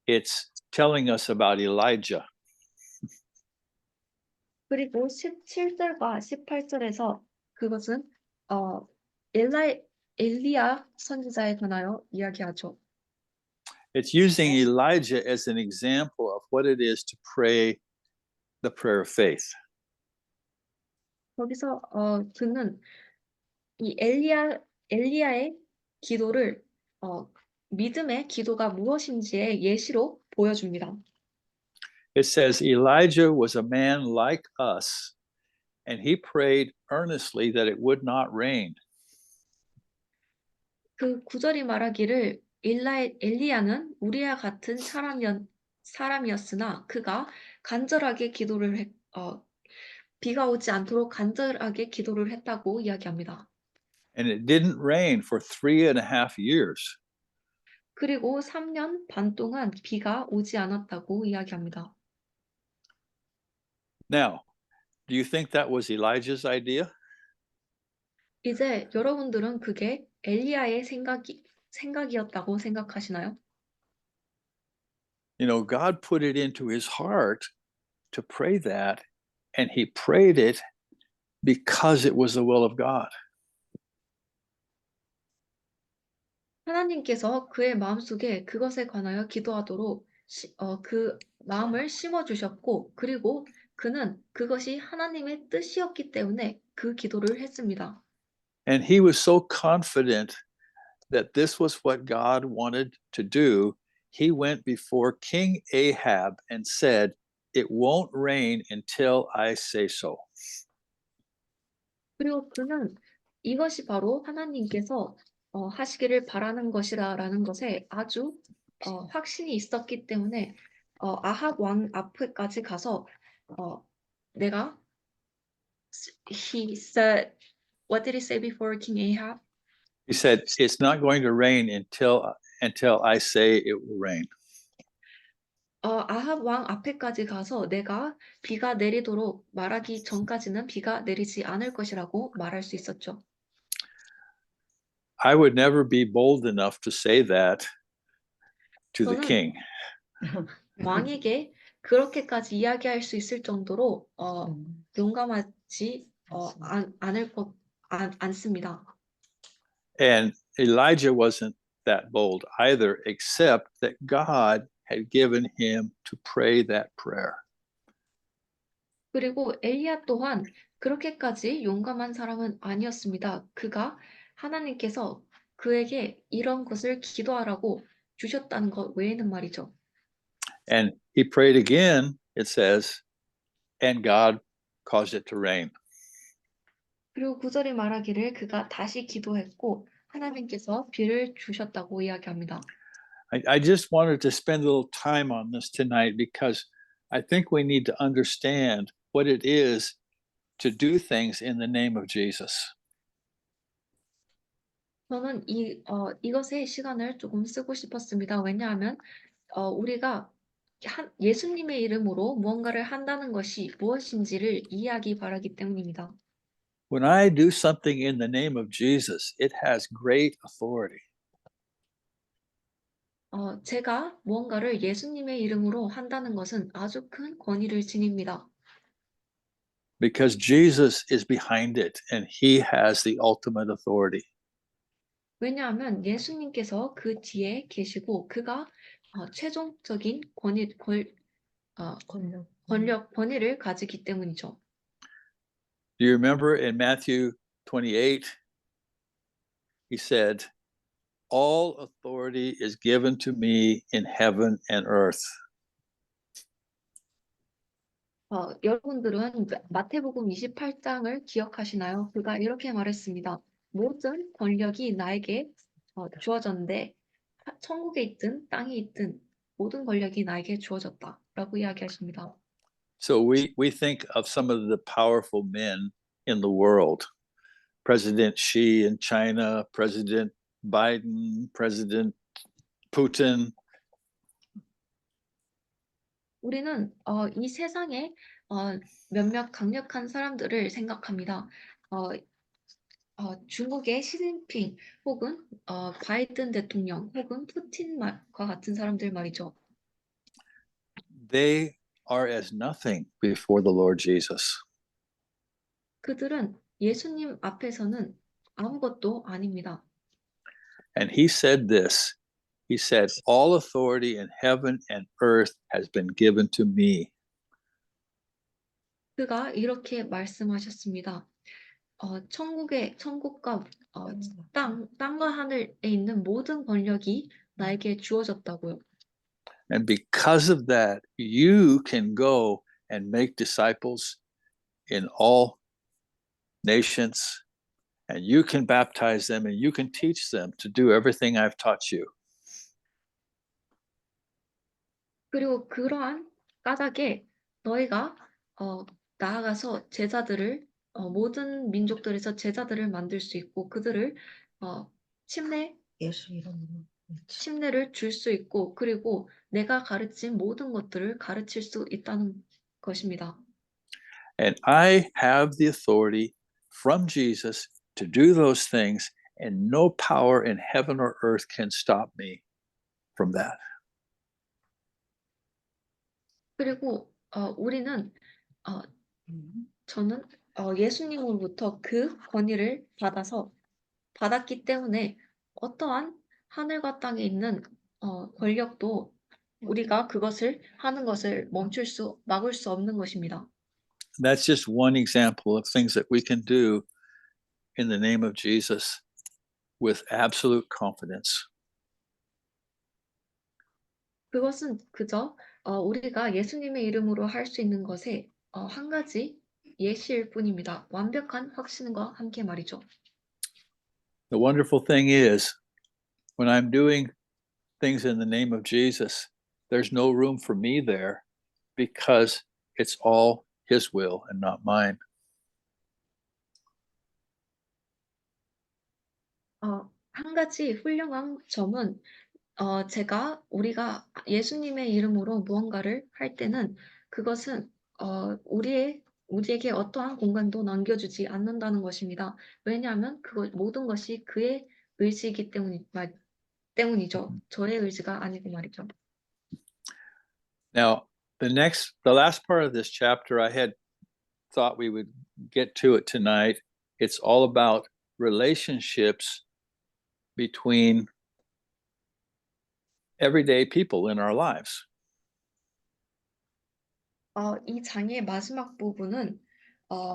it's telling us about Elijah. 그리고 17절과 18절에서 그것은 엘리야 선지자에 관하여 이야기하죠. It's using Elijah as an example of what it is to pray the prayer of faith. 거기서 그는 이 엘리야의 기도를 믿음의 기도가 무엇인지의 예시로 보여줍니다. It says Elijah was a man like us, and he prayed earnestly that it would not rain. 그 구절이 말하기를 엘리야는 우리와 같은 사람이었으나 그가 간절하게 비가 오지 않도록 간절하게 기도를 했다고 이야기합니다. And it didn't rain for 3.5 years. 그리고 3년 반 동안 비가 오지 않았다고 이야기합니다. Now, do you think that was Elijah's idea? 이제 여러분들은 그게 엘리야의 생각이었다고 생각하시나요? You know, God put it into his heart to pray that, and he prayed it because it was the will of God. 하나님께서 그의 마음속에 그것에 관하여 기도하도록 그 마음을 심어주셨고, 그리고 그는 그것이 하나님의 뜻이었기 때문에 그 기도를 했습니다. And he was so confident that this was what God wanted to do. He went before King Ahab and said, "It won't rain until I say so." 그리고 그는 이것이 바로 하나님께서 하시기를 바라는 것이라는 것에 아주 확신이 있었기 때문에 아합 왕 앞에까지 가서 he said, what did he say before King Ahab? He said, "It's not going to rain until I say it will rain." 아합 왕 앞에까지 가서 내가 비가 내리도록 말하기 전까지는 비가 내리지 않을 것이라고 말할 수 있었죠. I would never be bold enough to say that to the 저는 king. 왕에게 그렇게까지 이야기할 수 있을 정도로 용감하지 않습니다. And Elijah wasn't that bold either, except that God had given him to pray that prayer. 그리고 엘리야 또한 그렇게까지 용감한 사람은 아니었습니다. 그가 하나님께서 그에게 이런 것을 기도하라고 주셨다는 것 외에는 말이죠. And he prayed again, it says, and God caused it to rain. 그리고 9절에 말하기를 그가 다시 기도했고 하나님께서 비를 주셨다고 이야기합니다. I just wanted to spend a little time on this tonight because I think we need to understand what it is to do things in the name of Jesus. 저는 이것에 시간을 조금 쓰고 싶었습니다. 왜냐하면 우리가 예수님의 이름으로 무언가를 한다는 것이 무엇인지를 이해하기 바라기 때문입니다. When I do something in the name of Jesus, it has great authority. 제가 무언가를 예수님의 이름으로 한다는 것은 아주 큰 권위를 지닙니다. Because Jesus is behind it and he has the ultimate authority. 왜냐하면 예수님께서 그 뒤에 계시고 그가 최종적인 권위를 가지기 때문이죠. Do you remember in Matthew 28, he said, all authority is given to me in heaven and earth. 여러분들은 마태복음 28장을 기억하시나요? 그가 이렇게 말했습니다. 모든 권력이 나에게 주어졌는데 천국에 있든 땅에 있든 모든 권력이 나에게 주어졌다라고 이야기하십니다. So we think of some of the powerful men in the world. President Xi in China, President Biden, President Putin. 우리는 이 세상에 몇몇 강력한 사람들을 생각합니다. 중국의 시진핑 혹은 바이든 대통령 혹은 푸틴과 같은 사람들 말이죠. They are as nothing before the Lord Jesus. 그들은 예수님 앞에서는 아무것도 아닙니다. And he said this. He said, all authority in heaven and earth has been given to me. 그가 이렇게 말씀하셨습니다. 천국과 땅과 하늘에 있는 모든 권력이 나에게 주어졌다고요. And because of that, you can go and make disciples in all nations, and you can baptize them and you can teach them to do everything I've taught you. 그리고 그러한 까닭에 너희가 나아가서 제자들을 모든 민족들에서 제자들을 만들 수 있고 그들을 예수 이름으로. 침례를 줄 수 있고 그리고 내가 가르친 모든 것들을 가르칠 수 있다는 것입니다. And I have the authority from Jesus to do those things, and no power in heaven or earth can stop me from that. 그리고 저는 예수님으로부터 그 권위를 받았기 때문에 어떠한 하늘과 땅에 있는 권력도 우리가 그것을 하는 것을 막을 수 없는 것입니다. That's just one example of things that we can do in the name of Jesus with absolute confidence. 그것은 그저 우리가 예수님의 이름으로 할 수 있는 것에 한 가지 예시일 뿐입니다. 완벽한 확신과 함께 말이죠. The wonderful thing is, when I'm doing things in the name of Jesus, there's no room for me there because it's all his will and not mine. 한 가지 훌륭한 점은 우리가 예수님의 이름으로 무언가를 할 때는 그것은 우리에게 어떠한 공간도 남겨주지 않는다는 것입니다. 왜냐하면 모든 것이 그의 의지이기 때문이죠. 저의 의지가 아니고 말이죠. Now, the last part of this chapter, I had thought we would get to it tonight. It's all about relationships between everyday people in our lives. 이 장의 마지막 부분은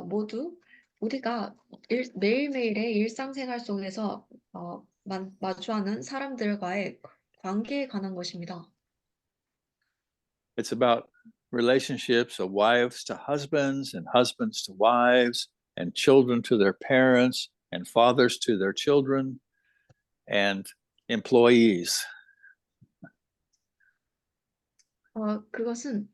모두 우리가 매일매일의 일상생활 속에서 마주하는 사람들과의 관계에 관한 것입니다. It's about relationships of wives to husbands and husbands to wives and children to their parents and fathers to their children and employees. 그것은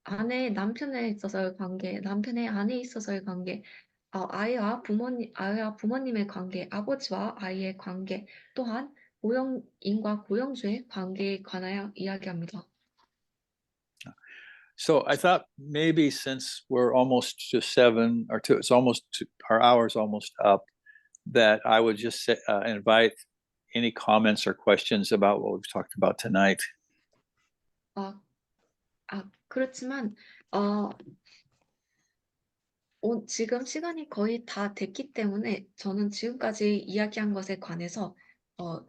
아내 남편에 있어서의 관계, 남편의 아내에 있어서의 관계, 아이와 부모님의 관계, 아버지와 아이의 관계, 또한 고용인과 고용주의 관계에 관하여 이야기합니다. So I thought maybe since we're almost to 7 or 2, our hour's almost up, that I would just invite any comments or questions about what we've talked about tonight. 그렇지만 지금 시간이 거의 다 됐기 때문에 저는 지금까지 이야기한 것에 관해서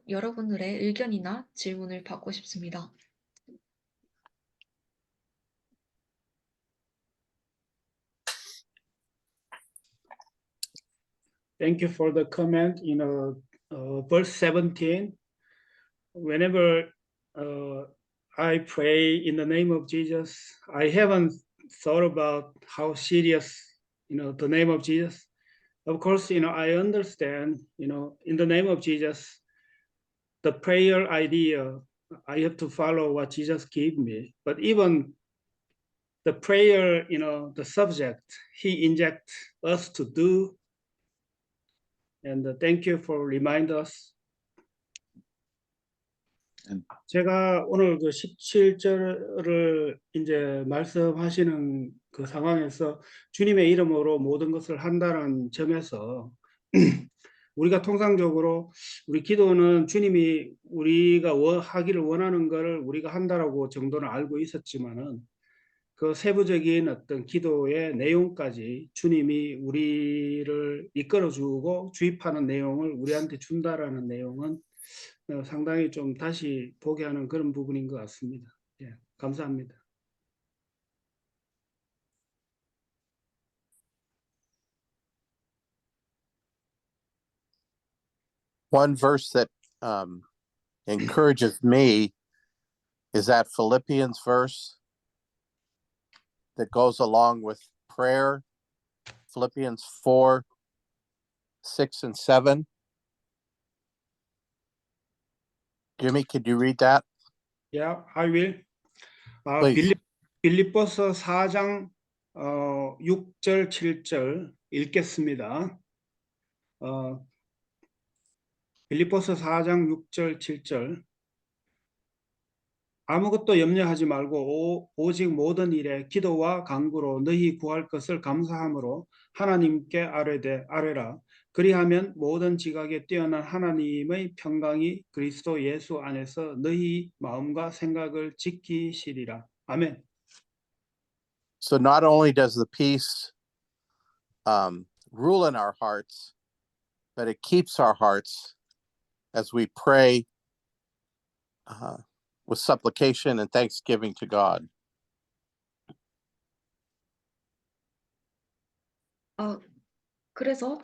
여러분들의 의견이나 질문을 받고 싶습니다. Thank you for the comment. Verse 17. Whenever I pray in the name of Jesus, I haven't thought about how serious, the name of Jesus. Of course, I understand, in the name of Jesus, the prayer idea, I have to follow what Jesus gave me. But even the prayer, the subject, he injects us to do. And thank you for remind us. 제가 오늘 그 17절을 이제 말씀하시는 그 상황에서 주님의 이름으로 모든 것을 한다는 점에서 우리가 통상적으로 우리 기도는 주님이 우리가 하기를 원하는 것을 우리가 한다라고 정도는 알고 있었지만은 그 세부적인 어떤 기도의 내용까지 주님이 우리를 이끌어주고 주입하는 내용을 우리한테 준다라는 내용은 상당히 좀 다시 보게 하는 그런 부분인 것 같습니다. 예, 감사합니다. One verse that encourages me is that Philippians verse that goes along with prayer, Philippians 4, 6, and 7. Jimmy, could you read that? Yeah, I will. Please. 빌립보서 4장 6절 7절 읽겠습니다. 빌립보서 4장 6절 7절 아무것도 염려하지 말고 오직 모든 일에 기도와 간구로 너희 구할 것을 감사함으로 하나님께 아뢰라. 그리하면 모든 지각에 뛰어난 하나님의 평강이 그리스도 예수 안에서 너희 마음과 생각을 지키시리라. 아멘. So not only does the peace rule in our hearts, but it keeps our hearts as we pray with supplication and thanksgiving to God. 그래서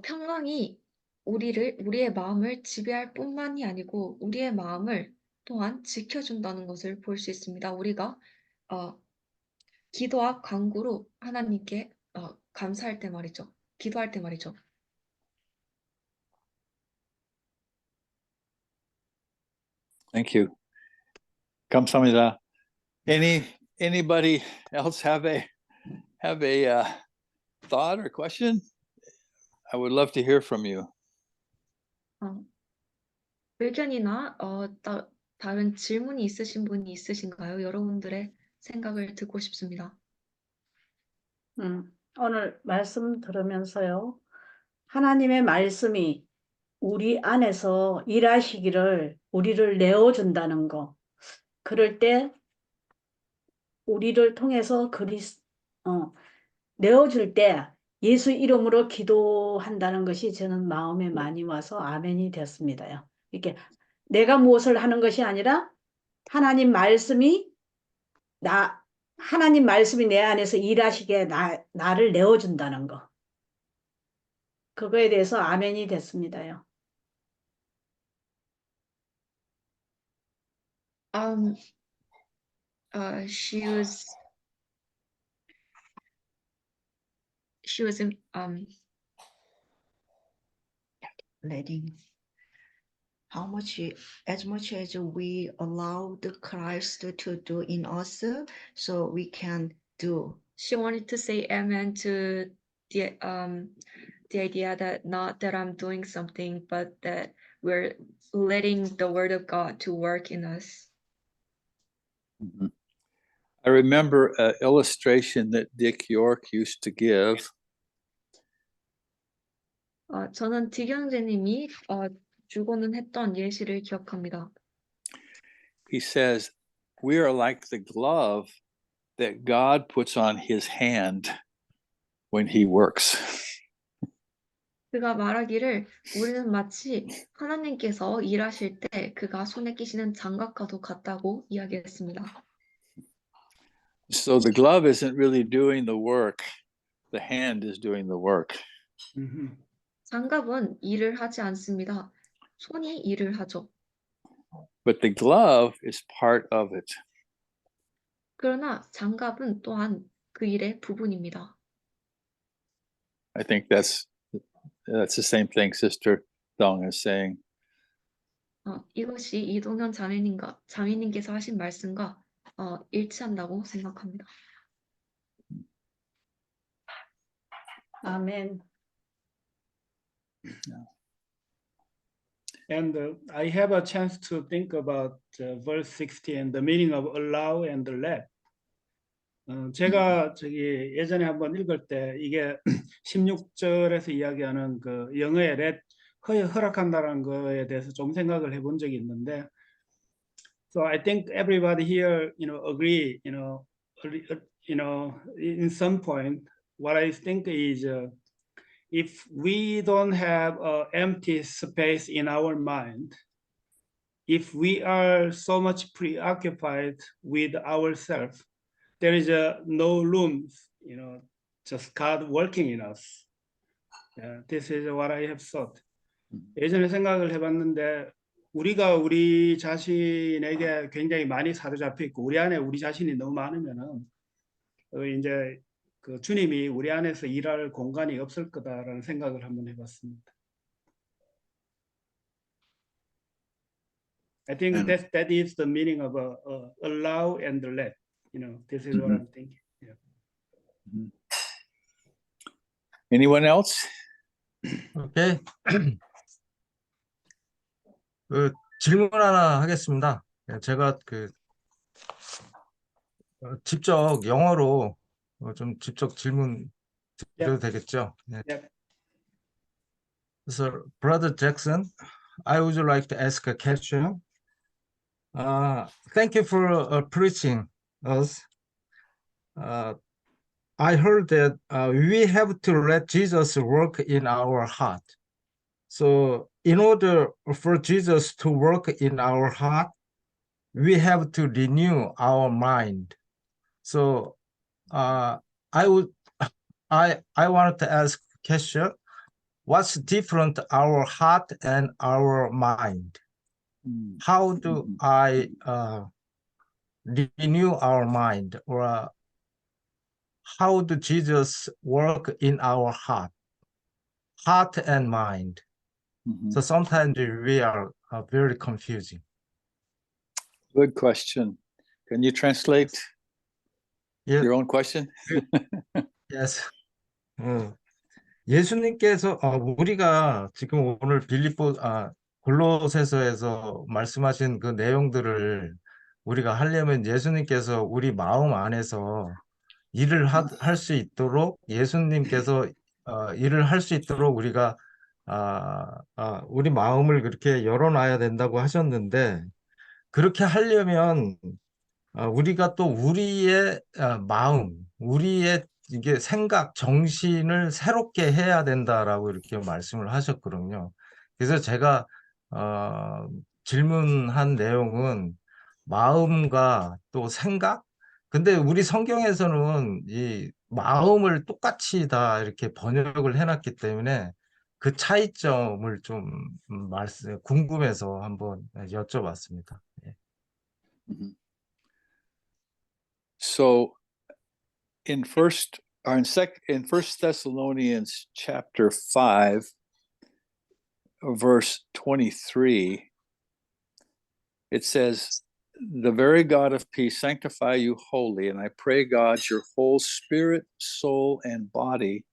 평강이 우리의 마음을 지배할 뿐만이 아니고 우리의 마음을 또한 지켜준다는 것을 볼 수 있습니다. 우리가 기도와 간구로 하나님께 감사할 때 말이죠. 기도할 때 말이죠. Thank you. 감사합니다. Anybody else have a thought or question? I would love to hear from you. 의견이나 다른 질문이 있으신 분이 있으신가요? 여러분들의 생각을 듣고 싶습니다. 오늘 말씀 들으면서요. 하나님의 말씀이 우리 안에서 일하시기를 우리를 내어준다는 거. 그럴 때 우리를 통해서 내어줄 때 예수 이름으로 기도한다는 것이 저는 마음에 많이 와서 아멘이 됐습니다요. 이렇게 내가 무엇을 하는 것이 아니라 하나님 말씀이 하나님 말씀이 내 안에서 일하시게 나를 내어준다는 거. 그거에 대해서 아멘이 됐습니다요. Um, she was letting how much as much as we allow the Christ to do in us, so we can do. she wanted to say amen to the idea that not that I'm doing something, but that we're letting the word of God to work in us. Mhm. I remember an illustration that Dick York used to give. 저는 디경재님이 주고는 했던 예시를 기억합니다. He says, we are like the glove that God puts on his hand when he works. 그가 말하기를 우리는 마치 하나님께서 일하실 때 그가 손에 끼시는 장갑과도 같다고 이야기했습니다. So the glove isn't really doing the work. The hand is doing the work. 장갑은 일을 하지 않습니다. 손이 일을 하죠. But the glove is part of it. 그러나 장갑은 또한 그 일의 부분입니다. I think that's the same thing Sister Dong is saying. 이것이 이동현 자매님께서 하신 말씀과 일치한다고 생각합니다. 아멘. And I have a chance to think about verse 60 and the meaning of allow and let. 제가 저기 예전에 한번 읽을 때 이게 16절에서 이야기하는 그 영어의 let, 허락한다는 거에 대해서 좀 생각을 해본 적이 있는데, so I think everybody here, agree, in some point, what I think is if we don't have an empty space in our mind, if we are so much preoccupied with ourselves, there is no room, just God working in us. Yeah, this is what I have thought. 예전에 생각을 해봤는데 우리가 우리 자신에게 굉장히 많이 사로잡혀 있고 우리 안에 우리 자신이 너무 많으면은 이제 그 주님이 우리 안에서 일할 공간이 없을 거다라는 생각을 한번 해봤습니다. I think that is the meaning of allow and let. This is what I'm thinking. Yeah. Anyone else? 오케이. 질문 하나 하겠습니다. 제가 직접 영어로 좀 직접 질문 드려도 되겠죠? 네. Yeah. So, Brother Jackson, I would like to ask a question. Thank you for preaching us. I heard that we have to let Jesus work in our heart. So in order for Jesus to work in our heart, we have to renew our mind. So I wanted to ask question, what's different our heart and our mind? How do I renew our mind, or how do Jesus work in our heart and mind? So sometimes we are very confusing. Good question. Can you translate Yeah. your own question? Yes. 예수님께서 우리가 지금 오늘 골로새서에서 말씀하신 그 내용들을 우리가 하려면 예수님께서 우리 마음 안에서 일을 할 수 있도록 예수님께서 일을 할 수 있도록 우리가 우리 마음을 그렇게 열어놔야 된다고 하셨는데, 그렇게 하려면 우리가 또 우리의 마음, 우리의 이게 생각, 정신을 새롭게 해야 된다라고 이렇게 말씀을 하셨거든요. 그래서 제가 질문한 내용은 마음과 또 생각, 근데 우리 성경에서는 이 마음을 똑같이 다 이렇게 번역을 해놨기 때문에 그 차이점을 좀 궁금해서 한번 여쭤봤습니다. 예. Mhm. So in First Thessalonians chapter 5, verse 23, it says, "The very God of peace sanctify you wholly, and I pray, God, your whole spirit, soul, and body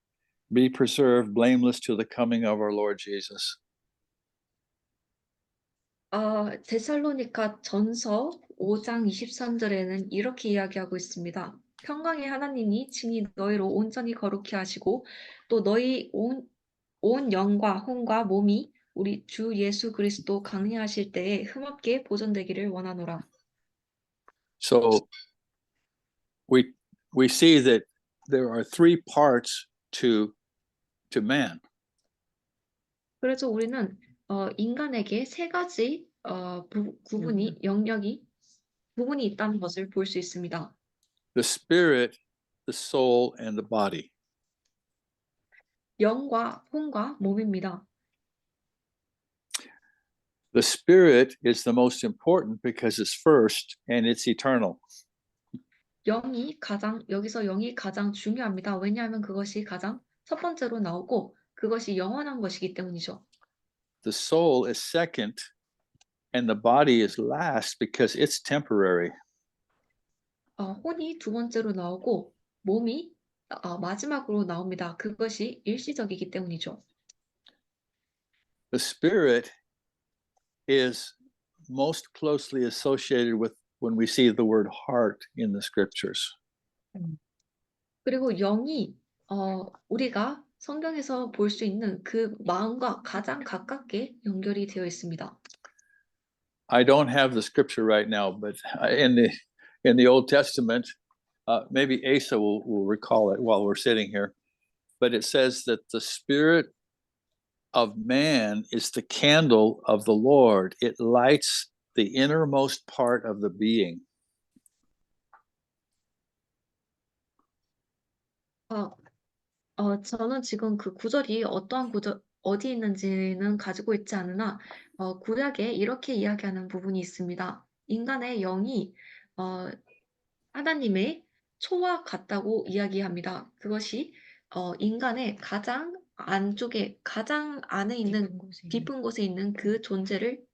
be preserved blameless to the coming of our Lord Jesus." 데살로니가 전서 5장 23절에는 이렇게 이야기하고 있습니다. 평강의 하나님이 친히 너희로 온전히 거룩히 하시고 또 너희 온 영과 혼과 몸이 우리 주 예수 그리스도 강림하실 때에 흠없게 보존되기를 원하노라. So we see that there are three parts to man. 그래서 우리는 인간에게 세 가지 부분이 부분이 있다는 것을 볼 수 있습니다. The spirit, the soul, and the body. 영과 혼과 몸입니다. The spirit is the most important because it's first and it's eternal. 여기서 영이 가장 중요합니다. 왜냐하면 그것이 가장 첫 번째로 나오고 그것이 영원한 것이기 때문이죠. The soul is second and the body is last because it's temporary. 혼이 두 번째로 나오고 몸이 마지막으로 나옵니다. 그것이 일시적이기 때문이죠. The spirit is most closely associated with when we see the word heart in the scriptures. 그리고 영이 우리가 성경에서 볼 수 있는 그 마음과 가장 가깝게 연결이 되어 있습니다. I don't have the scripture right now, but in the Old Testament, maybe Asa will recall it while we're sitting here, but it says that the spirit of man is the candle of the Lord. It lights the innermost part of the being. 저는 지금 그 구절이 어디 있는지는 가지고 있지 않으나 구약에 이렇게 이야기하는 부분이 있습니다. 인간의 영이 하나님의 초와 같다고 이야기합니다. 그것이 인간의 가장 안쪽에 가장 안에 있는 깊은 곳에 있는 그 존재를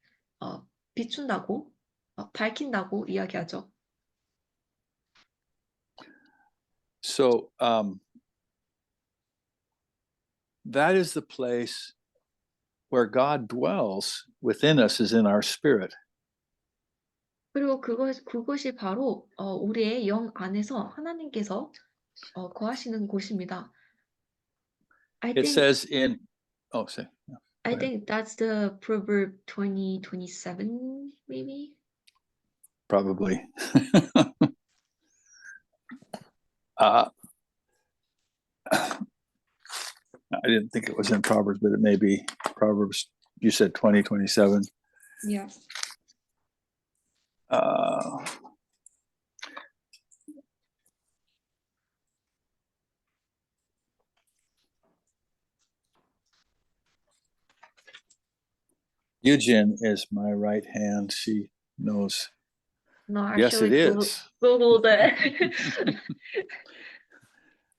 비춘다고 밝힌다고 이야기하죠. So that is the place where God dwells within us, is in our spirit. 그리고 그것이 바로 우리의 영 안에서 하나님께서 거하시는 곳입니다. I It think says in I think that's the Proverb 20:27 maybe. probably. I didn't think it was in Proverbs, but it may be Proverbs. You said 20:27. Yeah. Eugene is my right hand. She knows. No, Yes, it actually is. Googled it.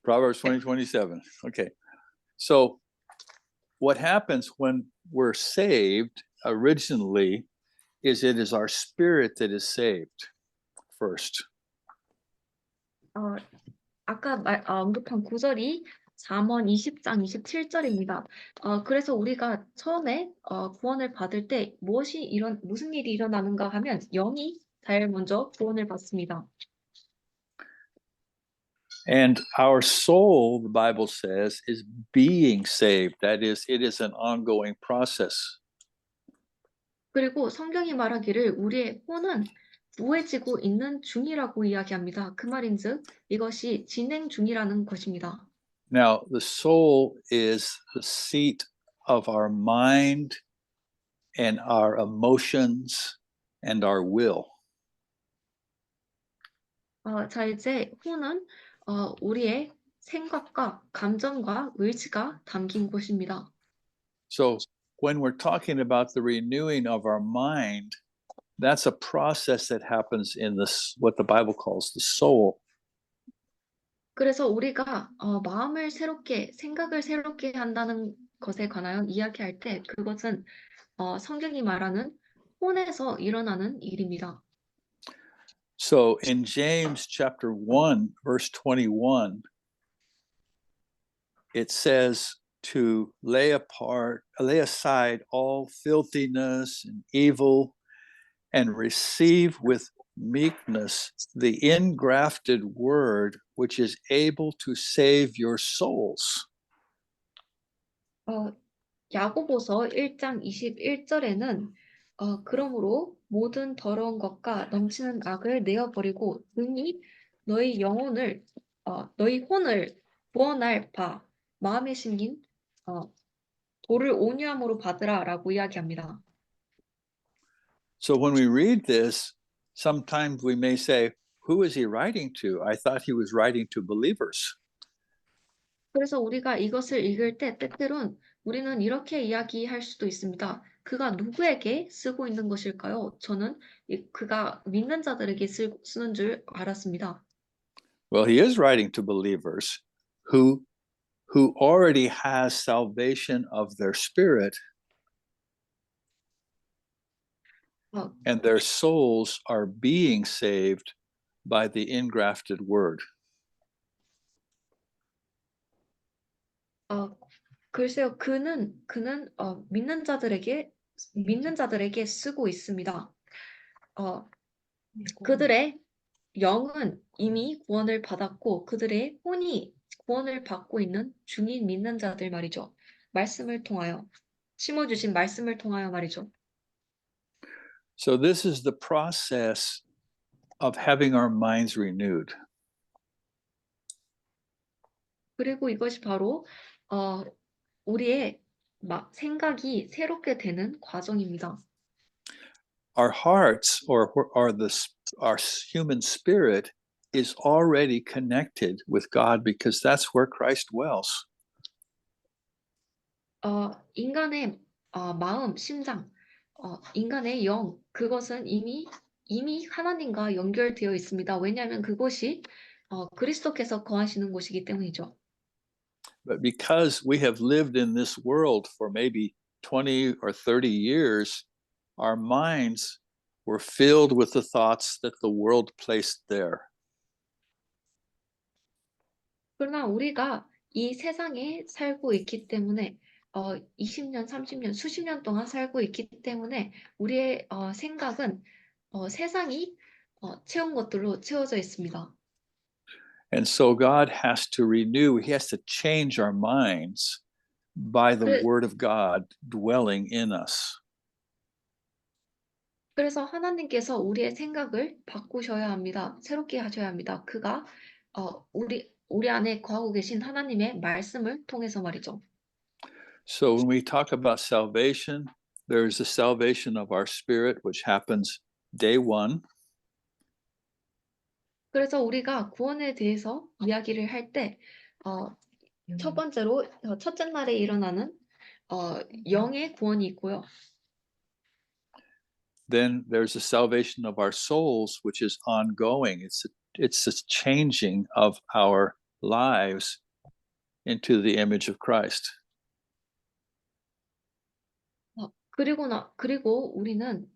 Proverbs 20:27. Okay. So what happens when we're saved originally is it is our spirit that is saved first. 아까 언급한 구절이 잠언 20장 27절입니다. 그래서 우리가 처음에 구원을 받을 때 무슨 일이 일어나는가 하면 영이 제일 먼저 구원을 받습니다. And our soul, the Bible says, is being saved. That is, it is an ongoing process. 그리고 성경이 말하기를 우리의 혼은 구해지고 있는 중이라고 이야기합니다. 그 말인즉 이것이 진행 중이라는 것입니다. Now, the soul is the seat of our mind and our emotions and our will. 자, 이제 혼은 우리의 생각과 감정과 의지가 담긴 곳입니다. So when we're talking about the renewing of our mind, that's a process that happens in this, what the Bible calls the soul. 그래서 우리가 마음을 새롭게, 생각을 새롭게 한다는 것에 관하여 이야기할 때 그것은 성경이 말하는 혼에서 일어나는 일입니다. So in James chapter 1, verse 21, it says to lay aside all filthiness and evil and receive with meekness the ingrafted word which is able to save your souls. 야고보서 1장 21절에는 그러므로 모든 더러운 것과 넘치는 악을 내어버리고 능히 너희 영혼을 너희 혼을 구원할 바 마음에 심긴 돌을 온유함으로 받으라라고 이야기합니다. So when we read this, sometimes we may say, who is he writing to? I thought he was writing to believers. 그래서 우리가 이것을 읽을 때 때때론 우리는 이렇게 이야기할 수도 있습니다. 그가 누구에게 쓰고 있는 것일까요? 저는 그가 믿는 자들에게 쓰는 줄 알았습니다. Well, he is writing to believers who already has salvation of their spirit, and their souls are being saved by the ingrafted word. 글쎄요, 그는 믿는 자들에게 쓰고 있습니다. 그들의 영은 이미 구원을 받았고 그들의 혼이 구원을 받고 있는 중인 믿는 자들 말이죠. 말씀을 통하여 심어주신 말씀을 통하여 말이죠. So this is the process of having our minds renewed. 그리고 이것이 바로 우리의 생각이 새롭게 되는 과정입니다. Our hearts or our human spirit is already connected with God because that's where Christ dwells. 인간의 마음, 심장, 인간의 영, 그것은 이미 하나님과 연결되어 있습니다. 왜냐하면 그곳이 그리스도께서 거하시는 곳이기 때문이죠. But because we have lived in this world for maybe 20 or 30 years, our minds were filled with the thoughts that the world placed there. 그러나 우리가 이 세상에 살고 있기 때문에 20년, 30년, 수십 년 동안 살고 있기 때문에 우리의 생각은 세상이 채운 것들로 채워져 있습니다. And so God has to renew, he has to change our minds by the word of God dwelling in us. 그래서 하나님께서 우리의 생각을 바꾸셔야 합니다. 새롭게 하셔야 합니다. 그가 우리 안에 거하고 계신 하나님의 말씀을 통해서 말이죠. So when we talk about salvation, there is the salvation of our spirit, which happens day one. 그래서 우리가 구원에 대해서 이야기를 할 때 첫 번째로 첫째 날에 일어나는 영의 구원이 있고요. Then there's the salvation of our souls, which is ongoing. It's this changing of our lives into the image of Christ. 그리고 우리는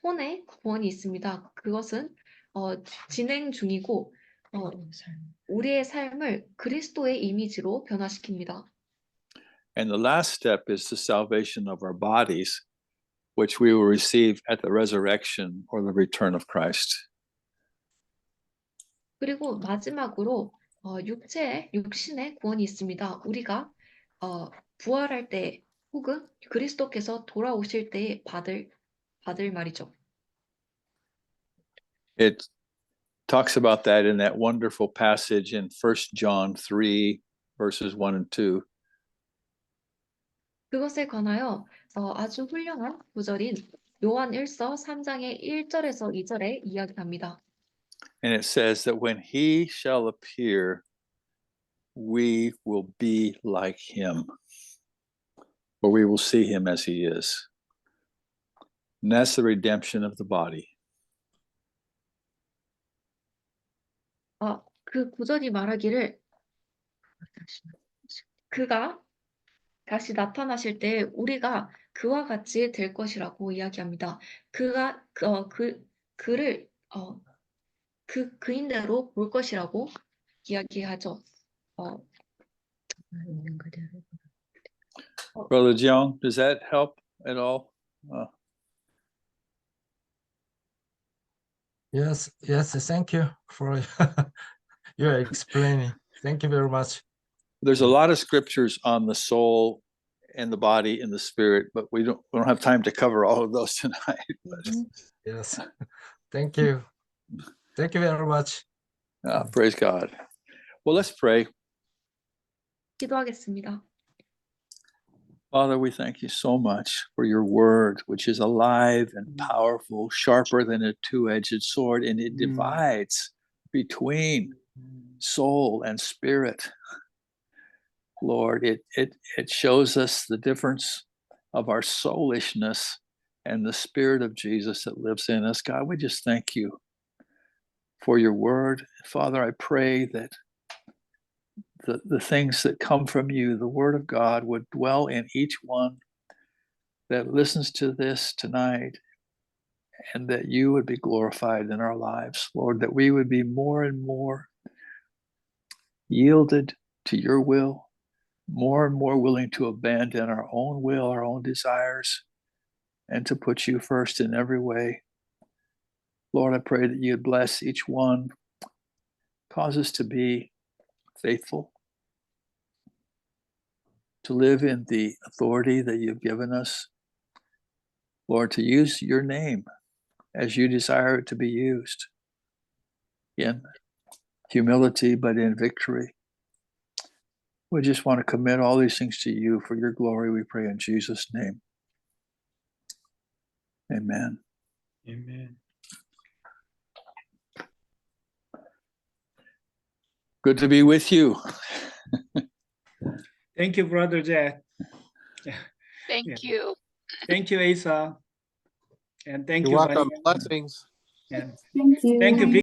혼의 구원이 있습니다. 그것은 진행 중이고 우리의 삶을 그리스도의 이미지로 변화시킵니다. And the last step is the salvation of our bodies, which we will receive at the resurrection or the return of Christ. 그리고 마지막으로 육신의 구원이 있습니다. 우리가 부활할 때 혹은 그리스도께서 돌아오실 때에 받을 말이죠. It talks about that in that wonderful passage in 1 John 3, verses 1 and 2. 그것에 관하여 아주 훌륭한 구절인 요한 1서 3장의 1절에서 2절에 이야기합니다. And it says that when he shall appear, we will be like him, or we will see him as he is. And that's the redemption of the body. 그 구절이 말하기를 그가 다시 나타나실 때 우리가 그와 같이 될 것이라고 이야기합니다. 그가 그를 그인대로 볼 것이라고 이야기하죠. Brother Jiang, does that help at all? Yes, thank you for your explaining. Thank you very much. There's a lot of scriptures on the soul and the body and the spirit, but we don't have time to cover all of those tonight. Yes, thank you. Thank you very much. Praise God. Well, let's pray. 기도하겠습니다. Father, we thank you so much for your word, which is alive and powerful, sharper than a two-edged sword, and it divides between soul and spirit. Lord, it shows us the difference of our soulishness and the spirit of Jesus that lives in us. God, we just thank you for your word. Father, I pray that the things that come from you, the word of God, would dwell in each one that listens to this tonight, and that you would be glorified in our lives, Lord, that we would be more and more yielded to your will, more and more willing to abandon our own will, our own desires, and to put you first in every way. Lord, I pray that you'd bless each one, cause us to be faithful, to live in the authority that you've given us. Lord, to use your name as you desire it to be used, in humility, but in victory. We just want to commit all these things to you for your glory, we pray in Jesus' name. Amen. Amen. Good to be with you. Thank you, Brother Jack. Thank you. Thank you, Asa. And thank You're you, welcome. Maria. Blessings. And Thank you. thank you,